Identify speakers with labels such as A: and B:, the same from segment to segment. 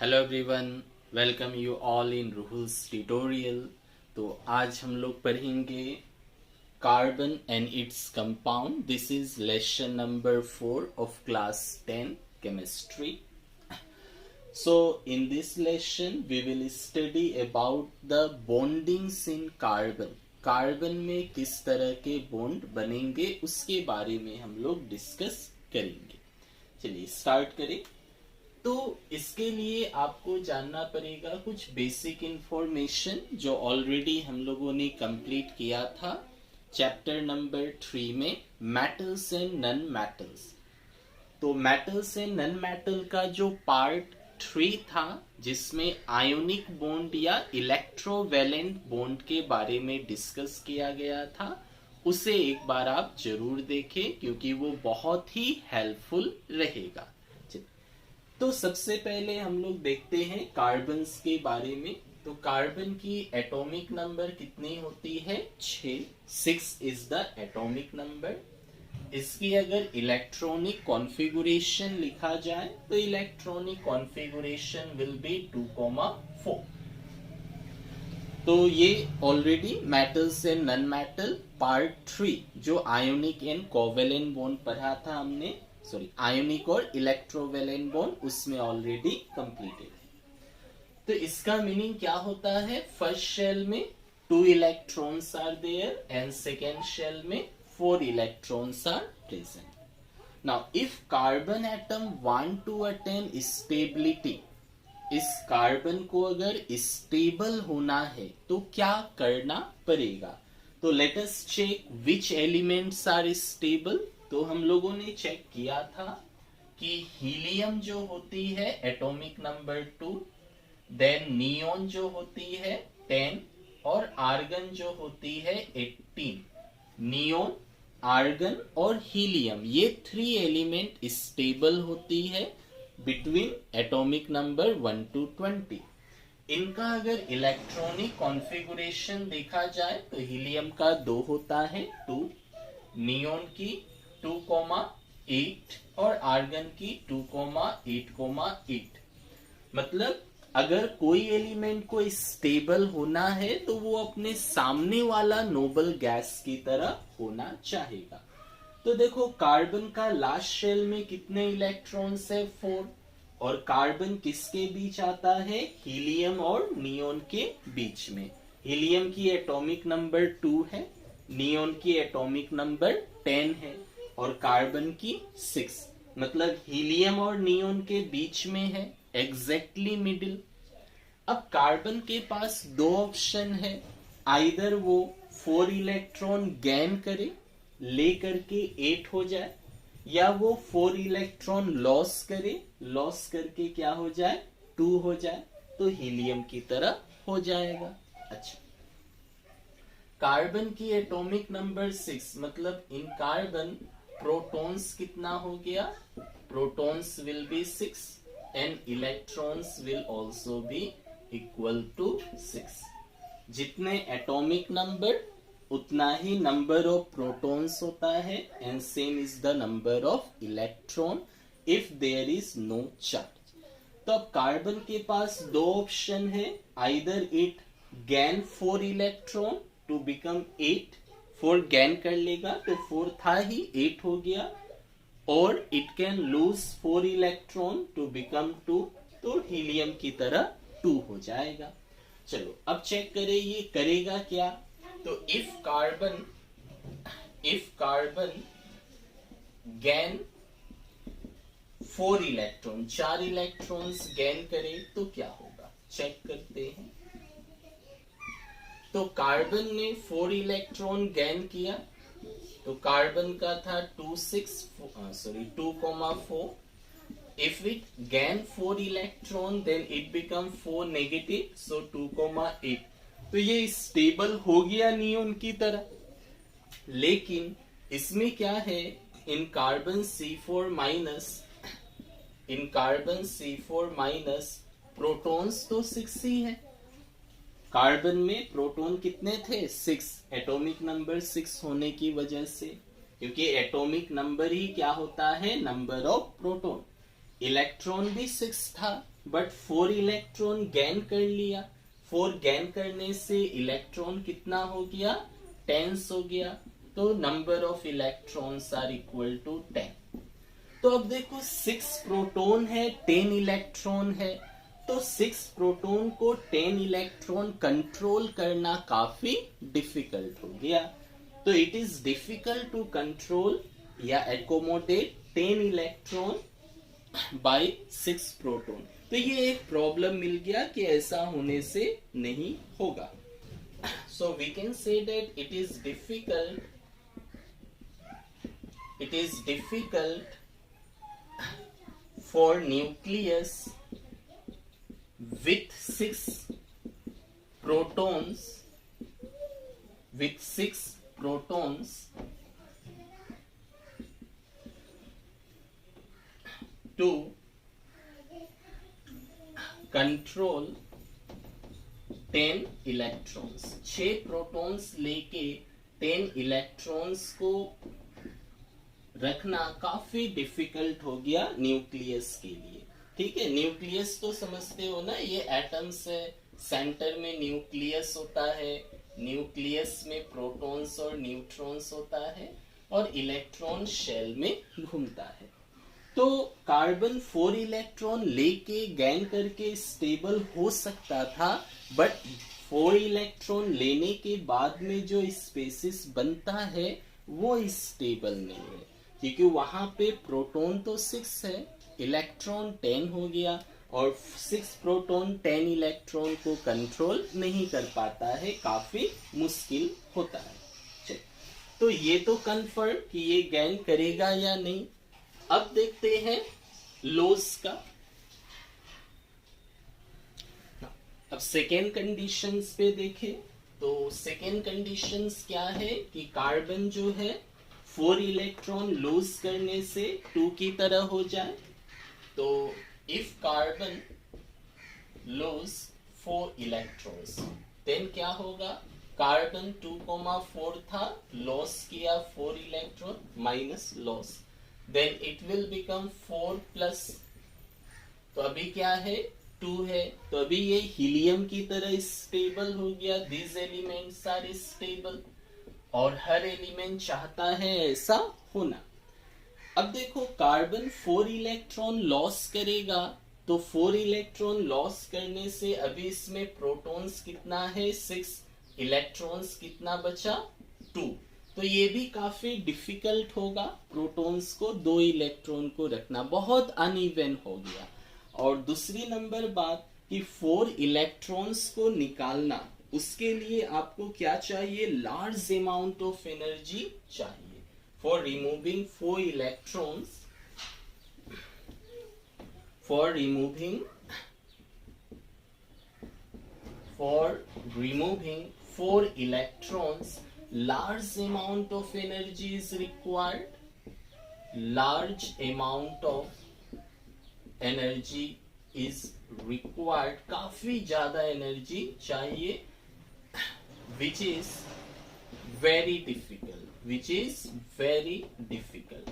A: Hello everyone, welcome you all in Ruhul's tutorial. तो आज हम लोग पढ़ेंगे carbon and its compound. This is lesson number 4 of class 10 chemistry. So in this lesson we will study about the bondings in carbon। Carbon में किस तरह के bond बनेंगे उसके बारे में हम लोग डिस्कस करेंगे। चलिए स्टार्ट करें। तो इसके लिए आपको जानना पड़ेगा कुछ बेसिक इंफॉर्मेशन जो ऑलरेडी हम लोगों ने कंप्लीट किया था चैप्टर नंबर 3 में, मेटल्स एंड नॉन मेटल्स। तो मेटल्स एंड नॉन मेटल का जो पार्ट 3 था जिसमें आयोनिक बॉन्ड या इलेक्ट्रोवैलेंट बॉन्ड के बारे में डिस्कस किया गया था, उसे एक बार आप जरूर देखें क्योंकि वो बहुत ही हेल्पफुल रहेगा। तो सबसे पहले हम लोग देखते हैं कार्बन्स के बारे में। तो कार्बन की एटॉमिक नंबर कितनी होती है? 6 इज द एटॉमिक नंबर। इसकी अगर इलेक्ट्रॉनिक कॉन्फ़िगरेशन लिखा जाए तो इलेक्ट्रॉनिक कॉन्फ़िगरेशन विल बी 2,4। तो ये already metals and non metal part 3 जो आयोनिक एंड कोवेलेंट बॉन्ड पढ़ा था हमने, आयोनिक और इलेक्ट्रोवैलेंट बॉन्ड, उसमें ऑलरेडी कंप्लीटेड है। तो इसका मीनिंग क्या होता है? फर्स्ट शेल में 2 electrons are there and second shell में 4 electrons are present. Now if carbon atom want to attain stability, इस कार्बन को अगर स्टेबल होना है तो क्या करना पड़ेगा? तो let us check which elements are stable. तो हम लोगों ने चेक किया था कि हीलियम जो होती है एटॉमिक नंबर 2, देन नियोन जो होती है 10 और आर्गन जो होती है 18। नियोन, आर्गन और हीलियम ये 3 एलिमेंट स्टेबल होती है बिटवीन एटॉमिक नंबर 1 to 20। इनका अगर इलेक्ट्रॉनिक कॉन्फ़िगरेशन देखा जाए तो हीलियम का 2 होता है 2, नियोन की 2,8 और आर्गन की 2,8,8। मतलब अगर कोई एलिमेंट को स्टेबल होना है तो वो अपने सामने वाला नोबल गैस की तरह होना चाहेगा। तो देखो कार्बन का लास्ट शेल में कितने इलेक्ट्रॉन्स है? 4। और कार्बन किसके बीच आता है? हीलियम और नियोन के बीच में। हीलियम की एटॉमिक नंबर 2 है, नियोन की एटॉमिक नंबर 10 है और कार्बन की 6। मतलब हीलियम और नियोन के बीच में है, एग्जैक्टली मिडिल। अब कार्बन के पास 2 ऑप्शन है, आइदर वो 4 इलेक्ट्रॉन गेन करे, ले करके 8 हो जाए, या वो 4 इलेक्ट्रॉन लॉस करे, लॉस करके क्या हो जाए? 2 हो जाए, तो हीलियम की तरह हो जाएगा। अच्छा, कार्बन की एटॉमिक नंबर 6, मतलब इन कार्बन प्रोटॉन्स कितना हो गया? Protons will be 6 and electrons will also be equal to 6। जितने एटॉमिक नंबर उतना ही नंबर ऑफ प्रोटॉन्स होता है and same is the number of electron if there is no charge. तो अब कार्बन के पास 2 ऑप्शन है, either it gain 4 electron to become 8, 4 gain कर लेगा तो 4 था ही 8 हो गया, और it can lose 4 electron to become 2, तो हीलियम की तरह 2 हो जाएगा। चलो अब चेक करें ये करेगा क्या। तो if carbon gain 4 electron, 4 electrons gain करे तो क्या होगा, चेक करते हैं। तो कार्बन ने 4 इलेक्ट्रॉन गेन किया, तो कार्बन का था 2,4। If it gain 4 electron then it become 4 negative, so 2,8। तो ये स्टेबल हो गया नियोन की तरह। लेकिन इसमें क्या है, इन कार्बन C4 माइनस प्रोटॉन्स तो 6 ही है। कार्बन में प्रोटॉन कितने थे? 6। एटॉमिक नंबर 6 होने की वजह से, क्योंकि एटॉमिक नंबर ही क्या होता है? Number of proton. इलेक्ट्रॉन भी 6 था, बट 4 इलेक्ट्रॉन गेन कर लिया। 4 गेन करने से इलेक्ट्रॉन कितना हो गया, 10 हो गया। तो number of electrons are equal to 10। तो अब देखो 6 प्रोटॉन है, 10 इलेक्ट्रॉन है। तो 6 प्रोटॉन को 10 इलेक्ट्रॉन कंट्रोल करना काफी डिफिकल्ट हो गया। तो it is difficult to control या एकोमोडेट 10 इलेक्ट्रॉन बाय 6 प्रोटॉन। तो ये एक प्रॉब्लम मिल गया कि ऐसा होने से नहीं होगा। So we can say that it is difficult for nucleus with 6 protons to control 10 electrons. 6 protons लेके 10 इलेक्ट्रॉन्स को रखना काफी डिफिकल्ट हो गया न्यूक्लियस के लिए। ठीक है, न्यूक्लियस तो समझते हो ना, ये एटम्स है, सेंटर में न्यूक्लियस होता है, न्यूक्लियस में प्रोटॉन्स और न्यूट्रॉन्स होता है और इलेक्ट्रॉन शेल में घूमता है। तो कार्बन 4 इलेक्ट्रॉन लेके गेन करके स्टेबल हो सकता था, बट 4 इलेक्ट्रॉन लेने के बाद में जो स्पेसिस बनता है वो स्टेबल नहीं है, क्योंकि वहां पे प्रोटॉन तो 6 है, इलेक्ट्रॉन 10 हो गया और 6 प्रोटॉन 10 इलेक्ट्रॉन को कंट्रोल नहीं कर पाता है, काफी मुश्किल होता है। चलिए, तो ये तो कंफर्म कि ये गेन करेगा या नहीं। अब देखते हैं लॉज का। अब सेकेंड कंडीशंस पे देखें तो सेकेंड कंडीशंस क्या है कि कार्बन जो है 4 इलेक्ट्रॉन लूज करने से 2 की तरह हो जाए। तो if carbon lose 4 electrons then क्या होगा, कार्बन 2,4 था, लॉस किया 4 electron minus loss, then it will become 4 plus. तो अभी क्या है, 2 है, तो अभी ये हीलियम की तरह स्टेबल हो गया। दीज एलिमेंट्स आर स्टेबल और हर एलिमेंट चाहता है ऐसा होना। अब देखो कार्बन 4 इलेक्ट्रॉन लॉस करेगा, तो 4 इलेक्ट्रॉन लॉस करने से अभी इसमें प्रोटॉन्स कितना है, 6, इलेक्ट्रॉन्स कितना बचा, 2। तो ये भी काफी डिफिकल्ट होगा प्रोटॉन्स को 2 इलेक्ट्रॉन को रखना, बहुत अनइवन हो गया। और दूसरी नंबर बात कि 4 इलेक्ट्रॉन्स को निकालना, उसके लिए आपको क्या चाहिए, लार्ज अमाउंट ऑफ एनर्जी चाहिए। For removing 4 electrons, for removing 4 electrons, large amount of energy is required. Large amount of energy is required. काफी ज्यादा एनर्जी चाहिए, which is very difficult.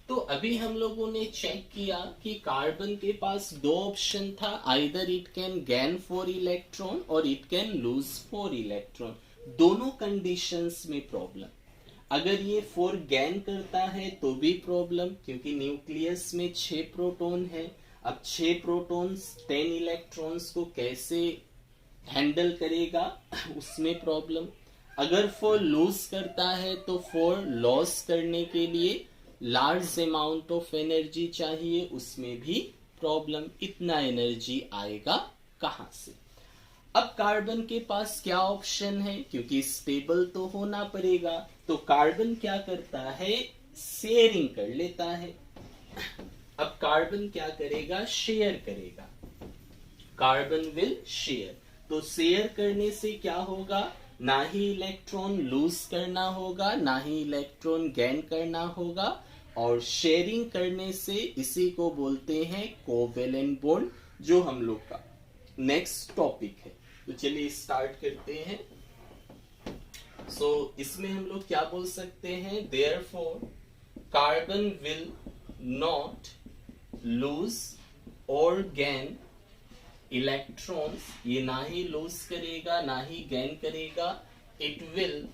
A: तो अभी हम लोगों ने चेक किया कि कार्बन के पास 2 ऑप्शन था, either it can gain 4 electron और इट कैन लूज 4 इलेक्ट्रॉन। दोनों कंडीशंस में प्रॉब्लम। अगर ये 4 गेन करता है तो भी प्रॉब्लम, क्योंकि न्यूक्लियस में 6 प्रोटॉन है। अब 6 प्रोटॉन्स 10 इलेक्ट्रॉन्स को कैसे हैंडल करेगा, उसमें प्रॉब्लम। अगर 4 लूज करता है तो 4 लॉस करने के लिए लार्ज अमाउंट ऑफ एनर्जी चाहिए, उसमें भी प्रॉब्लम। इतना एनर्जी आएगा कहां से। अब कार्बन के पास क्या ऑप्शन है, क्योंकि स्टेबल तो होना पड़ेगा, तो कार्बन क्या करता है, शेयरिंग कर लेता है। अब कार्बन क्या करेगा, शेयर करेगा, कार्बन विल शेयर। तो शेयर करने से क्या होगा, ना ही इलेक्ट्रॉन लूज करना होगा, ना ही इलेक्ट्रॉन गेन करना होगा। और शेयरिंग करने से इसी को बोलते हैं कोवेलेंट बॉन्ड, जो हम लोग का नेक्स्ट टॉपिक है। तो चलिए स्टार्ट करते हैं। इसमें हम लोग क्या बोल सकते हैं, therefore carbon will not lose और गेन इलेक्ट्रॉन्स, ये ना ही लूज करेगा ना ही गेन करेगा, it will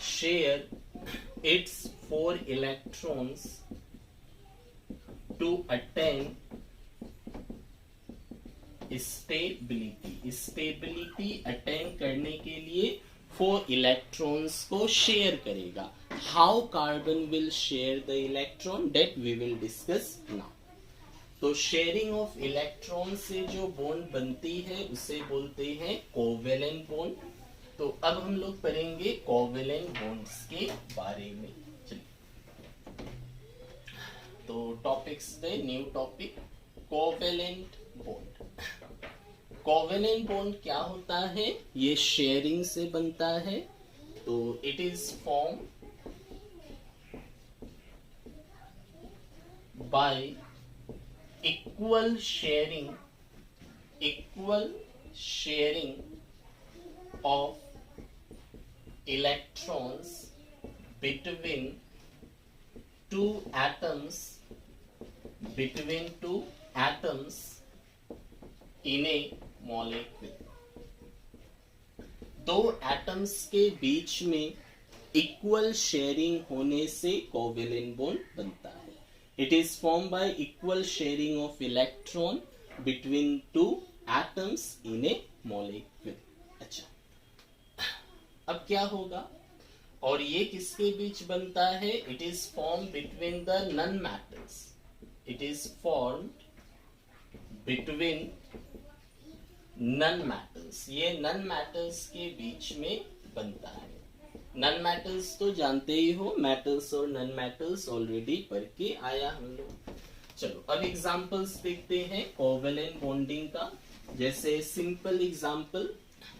A: share its 4 electrons to attain stability attain करने के लिए 4 इलेक्ट्रॉन्स को शेयर करेगा। How carbon will share the electron, that we will discuss now. तो शेयरिंग ऑफ इलेक्ट्रॉन से जो बॉन्ड बनती है उसे बोलते हैं कोवेलेंट बॉन्ड। तो अब हम लोग पढ़ेंगे कोवेलेंट बॉन्ड्स के बारे में। चलिए, तो टॉपिक्स दे, new topic, covalent bond. Covalent bond क्या होता है? ये शेयरिंग से बनता है। तो it is form by equal sharing of electrons between two atoms in a molecule। दो एटम्स के बीच में इक्वल शेयरिंग होने से कोवेलेंट बॉन्ड बनता है। It is form by equal sharing of electron between two atoms in A molecule. अच्छा, अब क्या होगा? और ये किसके बीच बनता है? It is form between the non metals. It is formed between non metals. ये नॉन मैटर्स के बीच में बनता है। नॉन मैटर्स तो जानते ही हो, मैटर्स और नॉन मैटर्स ऑलरेडी पढ़ के आया हम लोग। चलो अब एग्जांपल्स देखते हैं कोवेलेंट बॉन्डिंग का। जैसे सिंपल एग्जांपल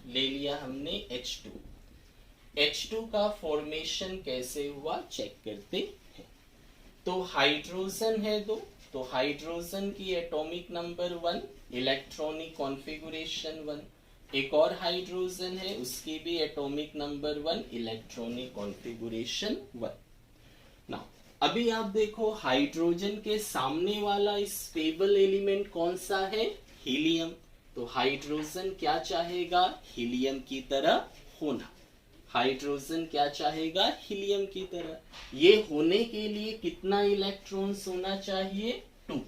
A: ले लिया हमने H2। H2 का फॉर्मेशन कैसे हुआ चेक करते हैं। तो हाइड्रोजन है दो, तो हाइड्रोजन की एटॉमिक नंबर 1, इलेक्ट्रॉनिक कॉन्फ़िगरेशन 1। एक और हाइड्रोजन है, उसकी भी atomic number 1, electronic configuration 1। Now अभी आप देखो, हाइड्रोजन के सामने वाला स्टेबल एलिमेंट कौन सा है? हीलियम। तो हाइड्रोजन क्या चाहेगा? हीलियम की तरह होना। हाइड्रोजन क्या चाहेगा? हीलियम की तरह। ये होने के लिए कितना इलेक्ट्रॉन्स होना चाहिए? 2।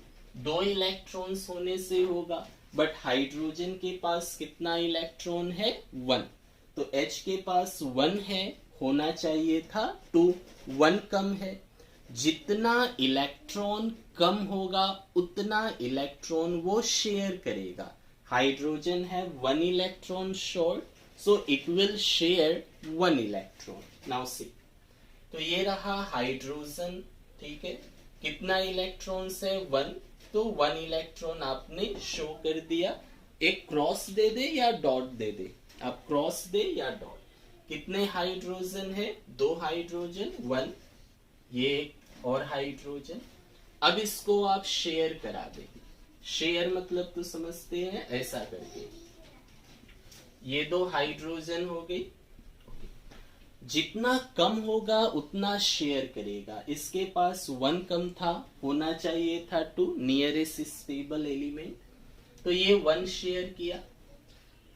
A: 2 इलेक्ट्रॉन्स होने से होगा, बट हाइड्रोजन के पास कितना इलेक्ट्रॉन है? 1। तो H के पास 1 है, होना चाहिए था 2। 1 कम है। जितना इलेक्ट्रॉन कम होगा उतना इलेक्ट्रॉन वो शेयर करेगा। हाइड्रोजन है 1 electron short, so it will share 1 electron। now see, तो ये रहा हाइड्रोजन, ठीक है। कितना इलेक्ट्रॉन्स है? 1। तो 1 इलेक्ट्रॉन आपने शो कर दिया। एक क्रॉस दे दे या डॉट दे दे? आप क्रॉस दे या डॉट। कितने हाइड्रोजन है? 2 हाइड्रोजन, 1 ये एक और हाइड्रोजन। अब इसको आप शेयर करा दे। शेयर मतलब तो समझते हैं, ऐसा करके ये 2 हाइड्रोजन हो गई। जितना कम होगा उतना शेयर करेगा। इसके पास 1 कम था, होना चाहिए था 2, नियरेस्ट स्टेबल एलिमेंट। तो ये 1 शेयर किया,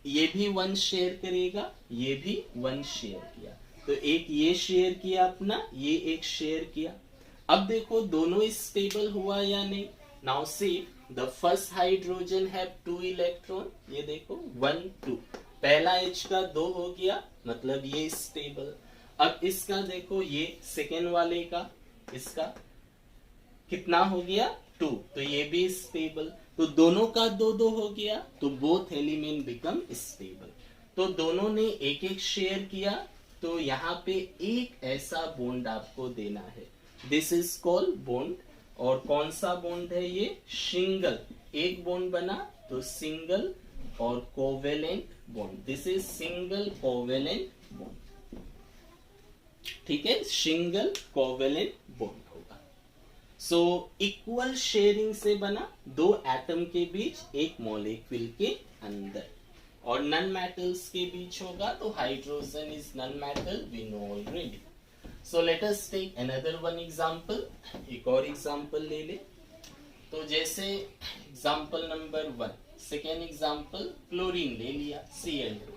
A: ये भी 1 शेयर करेगा, ये भी 1 शेयर किया। तो एक ये शेयर किया अपना, ये एक शेयर किया। अब देखो दोनों स्टेबल हुआ या नहीं। Now see, the first hydrogen have 2 electron. ये देखो 1 2, पहला H का 2 हो गया, मतलब ये स्टेबल। अब इसका देखो, ये सेकेंड वाले का, इसका कितना हो गया? 2, तो ये भी स्टेबल। तो दोनों का 2 2 हो गया, तो बोथ एलिमेंट बिकम स्टेबल। तो दोनों ने एक एक शेयर किया, तो यहाँ पे एक ऐसा बॉन्ड आपको देना है। This is called bond. और कौन सा बॉन्ड है ये? सिंगल। एक बॉन्ड बना तो सिंगल और covalent bond. This is single covalent bond, ठीक है। सिंगल कोवेलेंट बॉन्ड होगा। सो इक्वल शेयरिंग से बना 2 एटम के बीच एक मॉलिक्यूल के अंदर। और नॉन मेटल्स के बीच होगा, तो hydrogen is non metal, we know already. So let us take another one example. एक और एग्जांपल ले ले। तो जैसे example number 1। Second example chlorine ले लिया Cl2।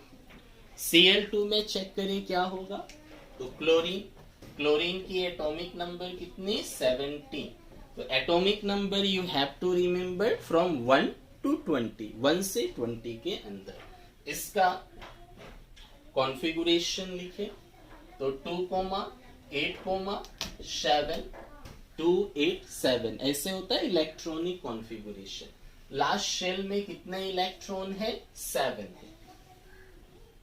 A: Cl2 में चेक करें क्या होगा। तो क्लोरीन की एटॉमिक नंबर कितनी 17। तो atomic number you have to remember from 1 to 20, 1 से 20 के अंदर। इसका कॉन्फ़िगरेशन लिखे तो 2,8,7 2 8 7 ऐसे होता है इलेक्ट्रॉनिक कॉन्फ़िगरेशन। लास्ट शेल में कितने इलेक्ट्रॉन है 7 है।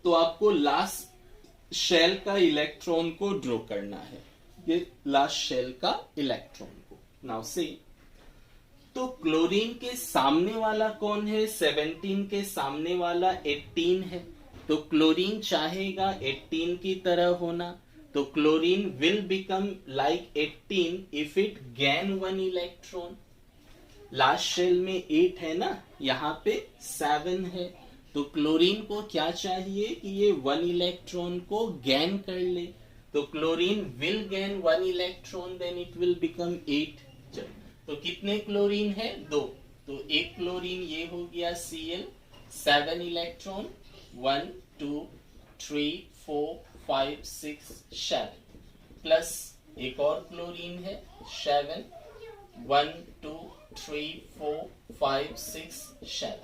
A: तो आपको लास्ट शेल का इलेक्ट्रॉन को ड्रॉ करना है, ये लास्ट शेल का इलेक्ट्रॉन को। नाउ सी, तो क्लोरीन के सामने वाला कौन है 17 के सामने वाला 18 है। तो क्लोरीन चाहेगा 18 की तरह होना। तो chlorine will become like 18 if it gain 1 electron. Last shell में 8 है ना, यहाँ पे 7 है। तो क्लोरीन को क्या चाहिए कि ये 1 इलेक्ट्रॉन को गेन कर ले। तो chlorine will gain 1 electron, then it will become 8। तो कितने क्लोरीन है 2। तो एक क्लोरीन ये हो गया Cl, 7 इलेक्ट्रॉन 1 2 3 4 5 6 7 प्लस एक और क्लोरीन है 7 1 2 3 4 5 6 7।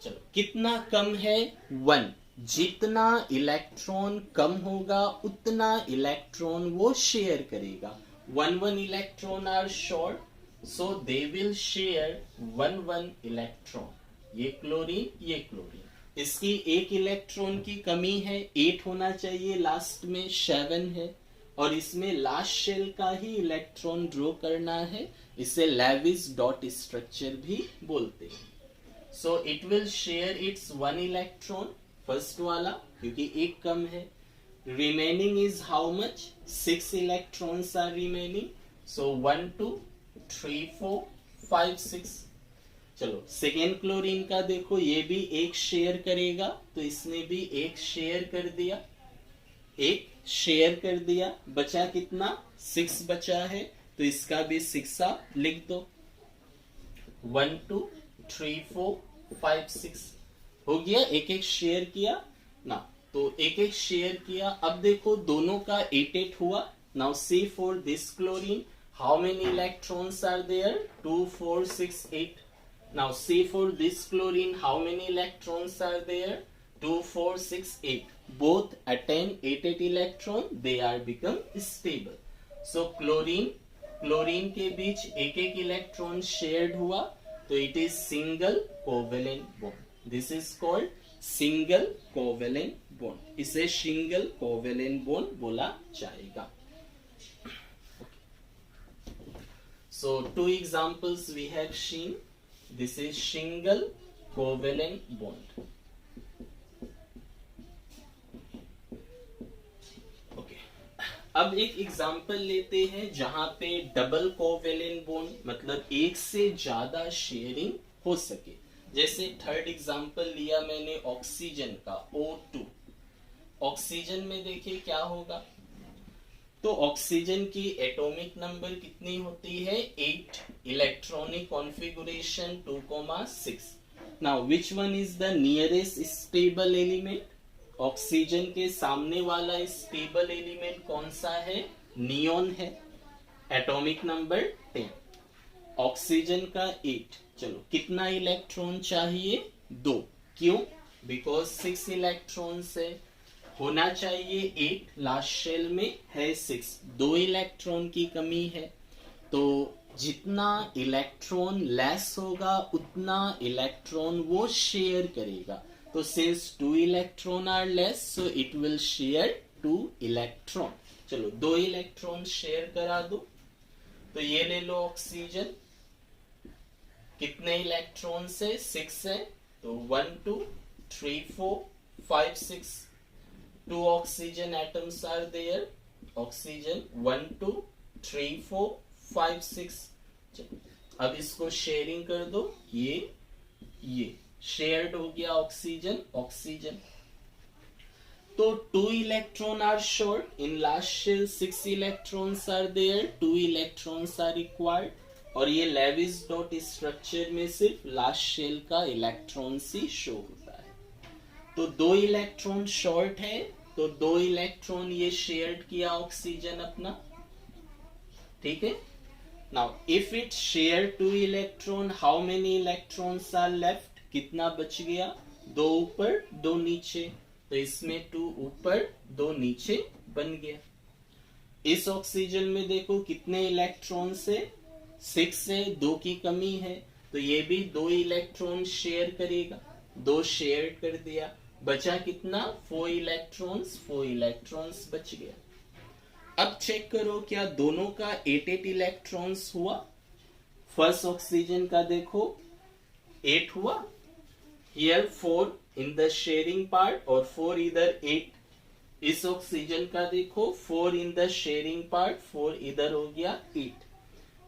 A: चलो कितना कम है 1। जितना इलेक्ट्रॉन कम होगा उतना इलेक्ट्रॉन वो शेयर करेगा। 1 electron are short, so they will share 1 electron. ये क्लोरीन इसकी एक इलेक्ट्रॉन की कमी है, 8 होना चाहिए, लास्ट में 7 है। और इसमें लास्ट शेल का ही इलेक्ट्रॉन ड्रॉ करना है, इसे लेविस डॉट स्ट्रक्चर भी बोलते हैं। So it will share its 1 electron, first वाला, क्योंकि एक कम है। Remaining is how much 6 electrons are remaining. So 1 2 3 4 5 6। चलो सेकेंड क्लोरीन का देखो, ये भी एक शेयर करेगा, तो इसने भी एक शेयर कर दिया, बचा कितना 6 बचा है। तो इसका भी 6 आप लिख दो। 1 2 3 4 5 6 हो गया, एक एक शेयर किया ना। तो एक एक शेयर किया। अब देखो दोनों का 8 8 हुआ। Now see for this chlorine how many electrons are there 2 4 6 8। now see for this chlorine how many electrons are there 2 4 6 8। both attain 8 8 electron, they are become stable। so chlorine के बीच एक एक इलेक्ट्रॉन शेयर्ड हुआ, तो it is single covalent bond. This is called single covalent bond, इसे single covalent bond बोला जाएगा। So 2 examples we have seen. This is single covalent bond. Okay. अब एक एग्जाम्पल लेते हैं जहां पे डबल कोवेलेंट बॉन्ड, मतलब एक से ज्यादा शेयरिंग हो सके। जैसे थर्ड एग्जाम्पल लिया मैंने ऑक्सीजन का O2। ऑक्सीजन में देखिए क्या होगा। तो ऑक्सीजन की एटॉमिक नंबर कितनी होती है 8, electronic configuration 2,6। Now which one is the nearest stable element. Oxygen के सामने वाला स्टेबल एलिमेंट कौन सा है, नियोन है, एटॉमिक नंबर 10। ऑक्सीजन का 8। चलो कितना इलेक्ट्रॉन चाहिए 2। क्यों, बिकॉज 6 इलेक्ट्रॉन है, होना चाहिए 8, लास्ट शेल में है 6, 2 इलेक्ट्रॉन की कमी है। तो जितना इलेक्ट्रॉन लेस होगा उतना इलेक्ट्रॉन वो शेयर करेगा। तो since 2 electron are less, so it will share 2 electron. चलो 2 इलेक्ट्रॉन शेयर करा दो। तो ये ले लो ऑक्सीजन, कितने इलेक्ट्रॉन से 6 है, तो 1 2 3 4 5 6। 2 oxygen atoms are there, oxygen 1 2 3 4 5 6। अब इसको शेयरिंग कर दो, ये शेयर्ड हो गया ऑक्सीजन। तो 2 electron are short in last shell, 6 electrons are there, 2 electrons are required. और ये लेविस डॉट स्ट्रक्चर में सिर्फ लास्ट शेल का इलेक्ट्रॉन ही शो होता है। तो 2 इलेक्ट्रॉन शॉर्ट है, तो 2 इलेक्ट्रॉन ये शेयर किया ऑक्सीजन अपना, ठीक है। Now if it share 2 electron, how many electrons are left, कितना बच गया, 2 ऊपर 2 नीचे, तो इसमें 2 ऊपर 2 नीचे बन गया। इस ऑक्सीजन में देखो कितने इलेक्ट्रॉन्स है, 6 से 2 की कमी है, तो ये भी 2 इलेक्ट्रॉन शेयर करेगा, 2 शेयर कर दिया, बचा कितना, 4 इलेक्ट्रॉन्स बच गया। अब चेक करो क्या दोनों का 8 इलेक्ट्रॉन्स हुआ। फर्स्ट ऑक्सीजन का देखो 8 हुआ, here 4 in the sharing part और 4 इधर 8। इस ऑक्सीजन का देखो 4 इन द शेयरिंग पार्ट, 4 इधर हो गया 8।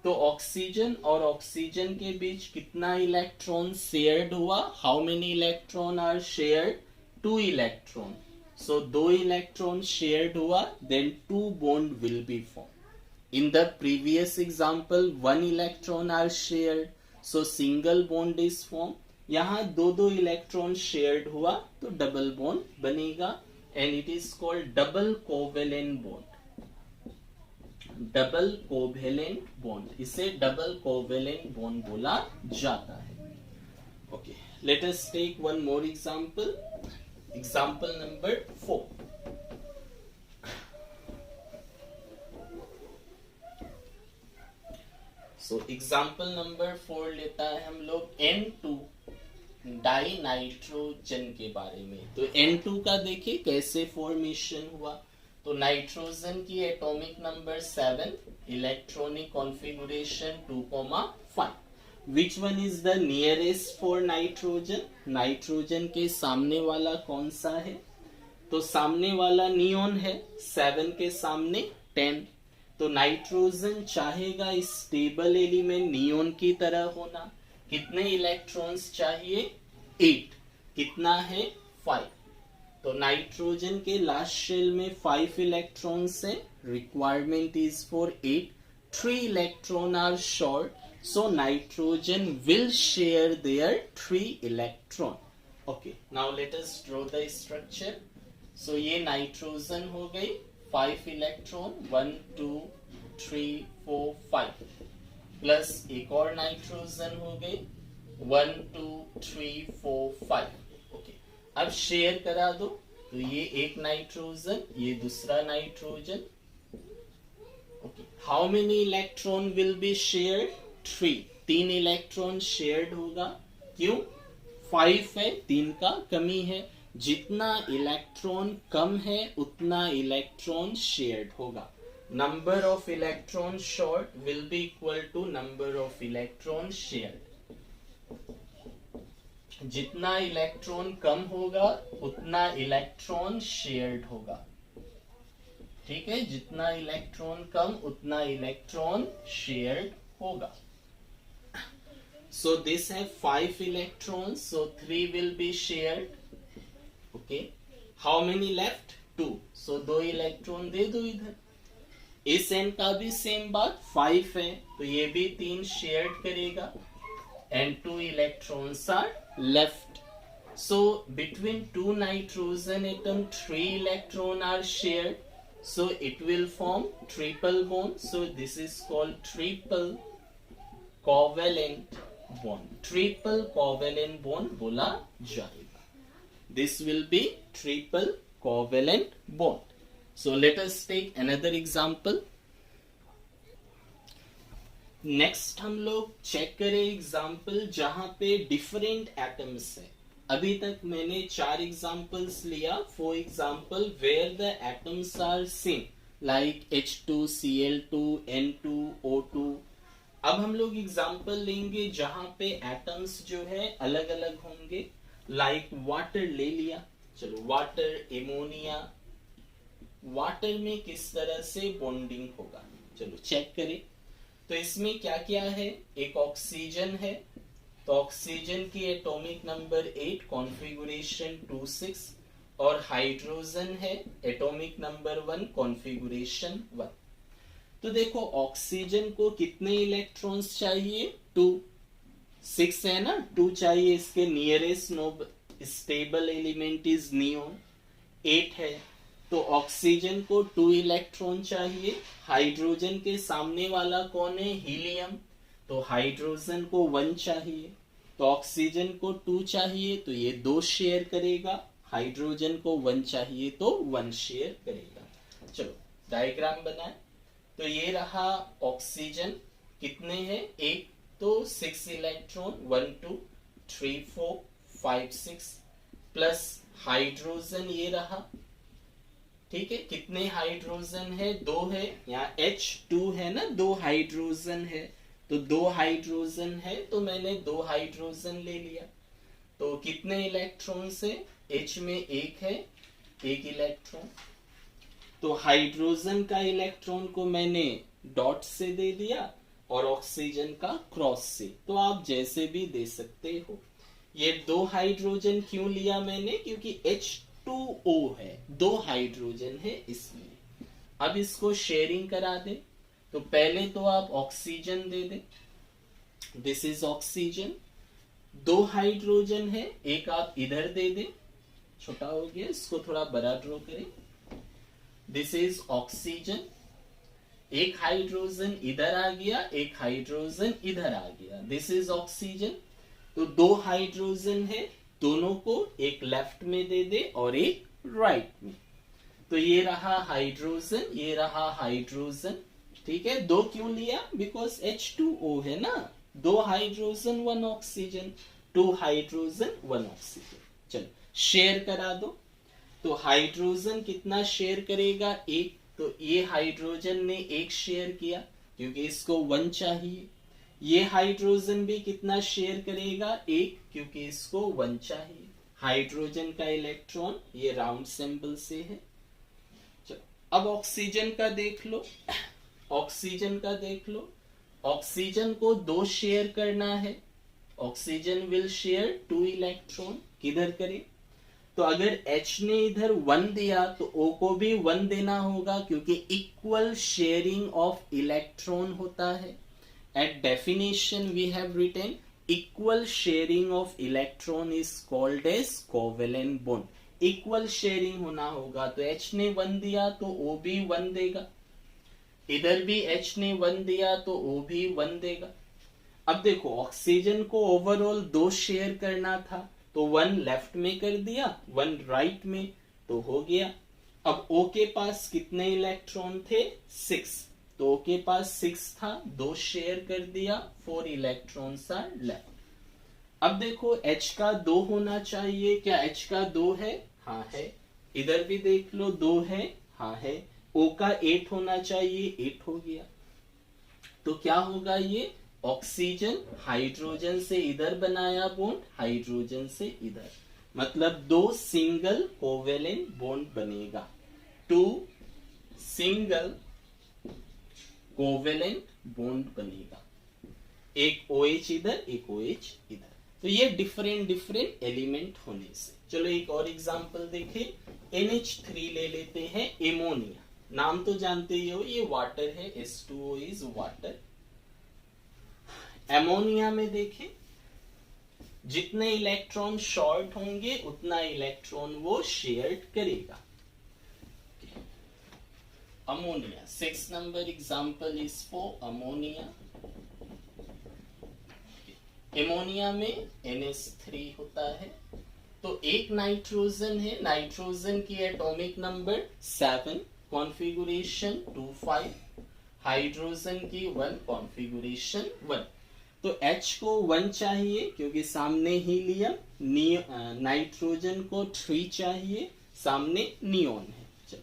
A: तो ऑक्सीजन और ऑक्सीजन के बीच कितना इलेक्ट्रॉन शेयर्ड हुआ, how many electron are shared, 2 electron. So 2 electron shared हुआ, then 2 bond will be form. In the previous example 1 electron are shared, so single bond is form. यहाँ 2 इलेक्ट्रॉन शेयर्ड हुआ तो double bond बनेगा, and it is called double covalent bond. Double covalent bond, इसे double covalent bond बोला जाता है। Okay, let us take one more example, example number 4। So example number 4 लेता है हम लोग N2 डाई नाइट्रोजन के बारे में। तो N2 का देखिए कैसे फॉर्मेशन हुआ। तो नाइट्रोजन की atomic number 7, electronic configuration 2,5। Which one is the nearest for nitrogen, nitrogen के सामने वाला कौन सा है, तो सामने वाला नियॉन है, 7 के सामने 10। तो नाइट्रोजन चाहेगा स्टेबल एलिमेंट नियॉन की तरह होना, कितने इलेक्ट्रॉन्स चाहिए, 8, कितना है 5। तो नाइट्रोजन के लास्ट शेल में 5 इलेक्ट्रॉन्स है, requirement is for 8, 3 electron are short, so nitrogen will share their 3 electron. Okay, now let us draw the structure. So ये नाइट्रोजन हो गई, 5 इलेक्ट्रॉन, 1 2 3 4 5, प्लस एक और नाइट्रोजन हो गई, 1 2 3 4 5। ओके, अब शेयर करा दो, तो ये एक नाइट्रोजन, ये दूसरा nitrogen. Okay, how many electron will be shared, 3 electron shared होगा, क्यों, 5 है, 3 का कमी है, जितना इलेक्ट्रॉन कम है उतना इलेक्ट्रॉन शेयर्ड होगा। Number of electron short will be equal to number of electron shared. जितना इलेक्ट्रॉन कम होगा उतना इलेक्ट्रॉन शेयर्ड होगा, ठीक है, जितना इलेक्ट्रॉन कम उतना इलेक्ट्रॉन शेयर्ड होगा। So this have 5 electrons, so 3 will be shared. Okay, how many left, 2, so 2 electron दे दो इधर। इस एन का भी सेम बात, 5 है तो ये भी 3 शेयर करेगा, and 2 electrons are left. So between 2 nitrogen atom 3 electron are shared, so it will form triple bond. So this is called triple covalent bond. Triple covalent bond बोला जाएगा. This will be triple covalent bond. So let us take another example. Next हम लोग check करें example जहां पे different atoms है। अभी तक मैंने 4 एग्जाम्पल्स लिया, for example where the atoms are same, like H2Cl2 N2 O2। अब हम लोग एग्जाम्पल लेंगे जहां पे एटम्स जो है अलग अलग होंगे, लाइक वाटर ले लिया, चलो वाटर, एमोनिया। वाटर में किस तरह से बॉन्डिंग होगा, चलो चेक करें। तो इसमें क्या क्या है, एक ऑक्सीजन है, तो ऑक्सीजन की एटॉमिक नंबर 8, कॉन्फ़िगरेशन 2,6, और हाइड्रोजन है, एटॉमिक नंबर 1, कॉन्फ़िगरेशन 1। तो देखो ऑक्सीजन को कितने इलेक्ट्रॉन्स चाहिए? 2, 6 है ना, 2 चाहिए। इसके nearest stable element is neon, 8 है। तो ऑक्सीजन को 2 इलेक्ट्रॉन चाहिए। हाइड्रोजन के सामने वाला कौन है? हीलियम। तो हाइड्रोजन को 1 चाहिए। तो ऑक्सीजन को 2 चाहिए, तो ये 2 शेयर करेगा। हाइड्रोजन को 1 चाहिए तो 1 शेयर करेगा। चलो डायग्राम बनाए। तो ये रहा ऑक्सीजन, कितने हैं? एक, तो 6 इलेक्ट्रॉन, 1 2 3 4 5 6, प्लस हाइड्रोजन ये रहा। ठीक है, कितने हाइड्रोजन है? 2 है। यहाँ H2 है ना, 2 हाइड्रोजन है, तो 2 हाइड्रोजन है, तो मैंने 2 हाइड्रोजन ले लिया। तो कितने इलेक्ट्रॉन से? H में 1 है, 1 इलेक्ट्रॉन। तो हाइड्रोजन का इलेक्ट्रॉन को मैंने डॉट से दे दिया और ऑक्सीजन का क्रॉस से। तो आप जैसे भी दे सकते हो। ये 2 हाइड्रोजन क्यों लिया मैंने? क्योंकि H2O है, 2 हाइड्रोजन है इसलिए। अब इसको शेयरिंग करा दे। तो पहले तो आप oxygen they they, this is oxygen. 2 hydrogen है, एक आप इधर दे दे, छोटा हो गया, इसको थोड़ा बड़ा ड्रॉ करें। This is oxygen. एक हाइड्रोजन इधर आ गया, एक हाइड्रोजन इधर आ गया, दिस इज ऑक्सीजन। तो 2 हाइड्रोजन है, दोनों को एक लेफ्ट में दे दे और एक राइट में। तो ये रहा हाइड्रोजन, ये रहा हाइड्रोजन। ठीक है, 2 क्यों लिया? बिकॉज H2O है ना, 2 हाइड्रोजन 1 ऑक्सीजन, 2 हाइड्रोजन 1 ऑक्सीजन। चलो शेयर करा दो। तो हाइड्रोजन कितना शेयर करेगा? 1। तो ये हाइड्रोजन ने 1 शेयर किया क्योंकि इसको 1 चाहिए। ये हाइड्रोजन भी कितना शेयर करेगा? 1, क्योंकि इसको 1 चाहिए। हाइड्रोजन का इलेक्ट्रॉन ये राउंड सिंबल से है। चलो अब ऑक्सीजन का देख लो। ऑक्सीजन का देख लो। ऑक्सीजन को 2 शेयर करना है। Oxygen will share 2 electron. किधर करे? तो अगर H ने इधर 1 दिया तो O को भी 1 देना होगा, क्योंकि इक्वल शेयरिंग ऑफ इलेक्ट्रॉन होता है। At definition we have written equal sharing of electron is called as covalent bond. Equal sharing होना होगा। तो H ने 1 दिया तो O भी 1 देगा, इधर भी H ने 1 दिया तो O भी 1 देगा। अब देखो ऑक्सीजन को ओवरऑल 2 शेयर करना था, तो 1 लेफ्ट में कर दिया, 1 राइट में, तो हो गया। अब O के पास कितने इलेक्ट्रॉन थे? 6। तो O के पास 6 था, 2 शेयर कर दिया, 4 इलेक्ट्रॉन आर लेफ्ट। अब देखो H का 2 होना चाहिए। क्या H का 2 है? हाँ है। इधर भी देख लो 2 है, हाँ है। O का 8 होना चाहिए, 8 हो गया। तो क्या होगा? ये ऑक्सीजन हाइड्रोजन से इधर बनाया बॉन्ड, हाइड्रोजन से इधर, मतलब 2 सिंगल कोवेलेंट बॉन्ड बनेगा। 2 सिंगल कोवेलेंट बॉन्ड बनेगा। एक OH इधर, एक OH इधर। तो ये डिफरेंट एलिमेंट होने से। चलो एक और एग्जांपल देखें। NH3 ले लेते हैं, एमोनिया। नाम तो जानते ही हो, ये वाटर है, H2O इज वाटर। एमोनिया में देखें, जितने इलेक्ट्रॉन शॉर्ट होंगे उतना इलेक्ट्रॉन वो शेयर करेगा। Ammonia, 6 number example is for ammonia. Ammonia में NH3 होता है। तो एक नाइट्रोजन है, नाइट्रोजन की एटॉमिक नंबर 7, कॉन्फ़िगरेशन 2 5, हाइड्रोजन की 1, कॉन्फ़िगरेशन 1। तो H को 1 चाहिए क्योंकि सामने हीलियम, नाइट्रोजन को 3 चाहिए, सामने नियोन है।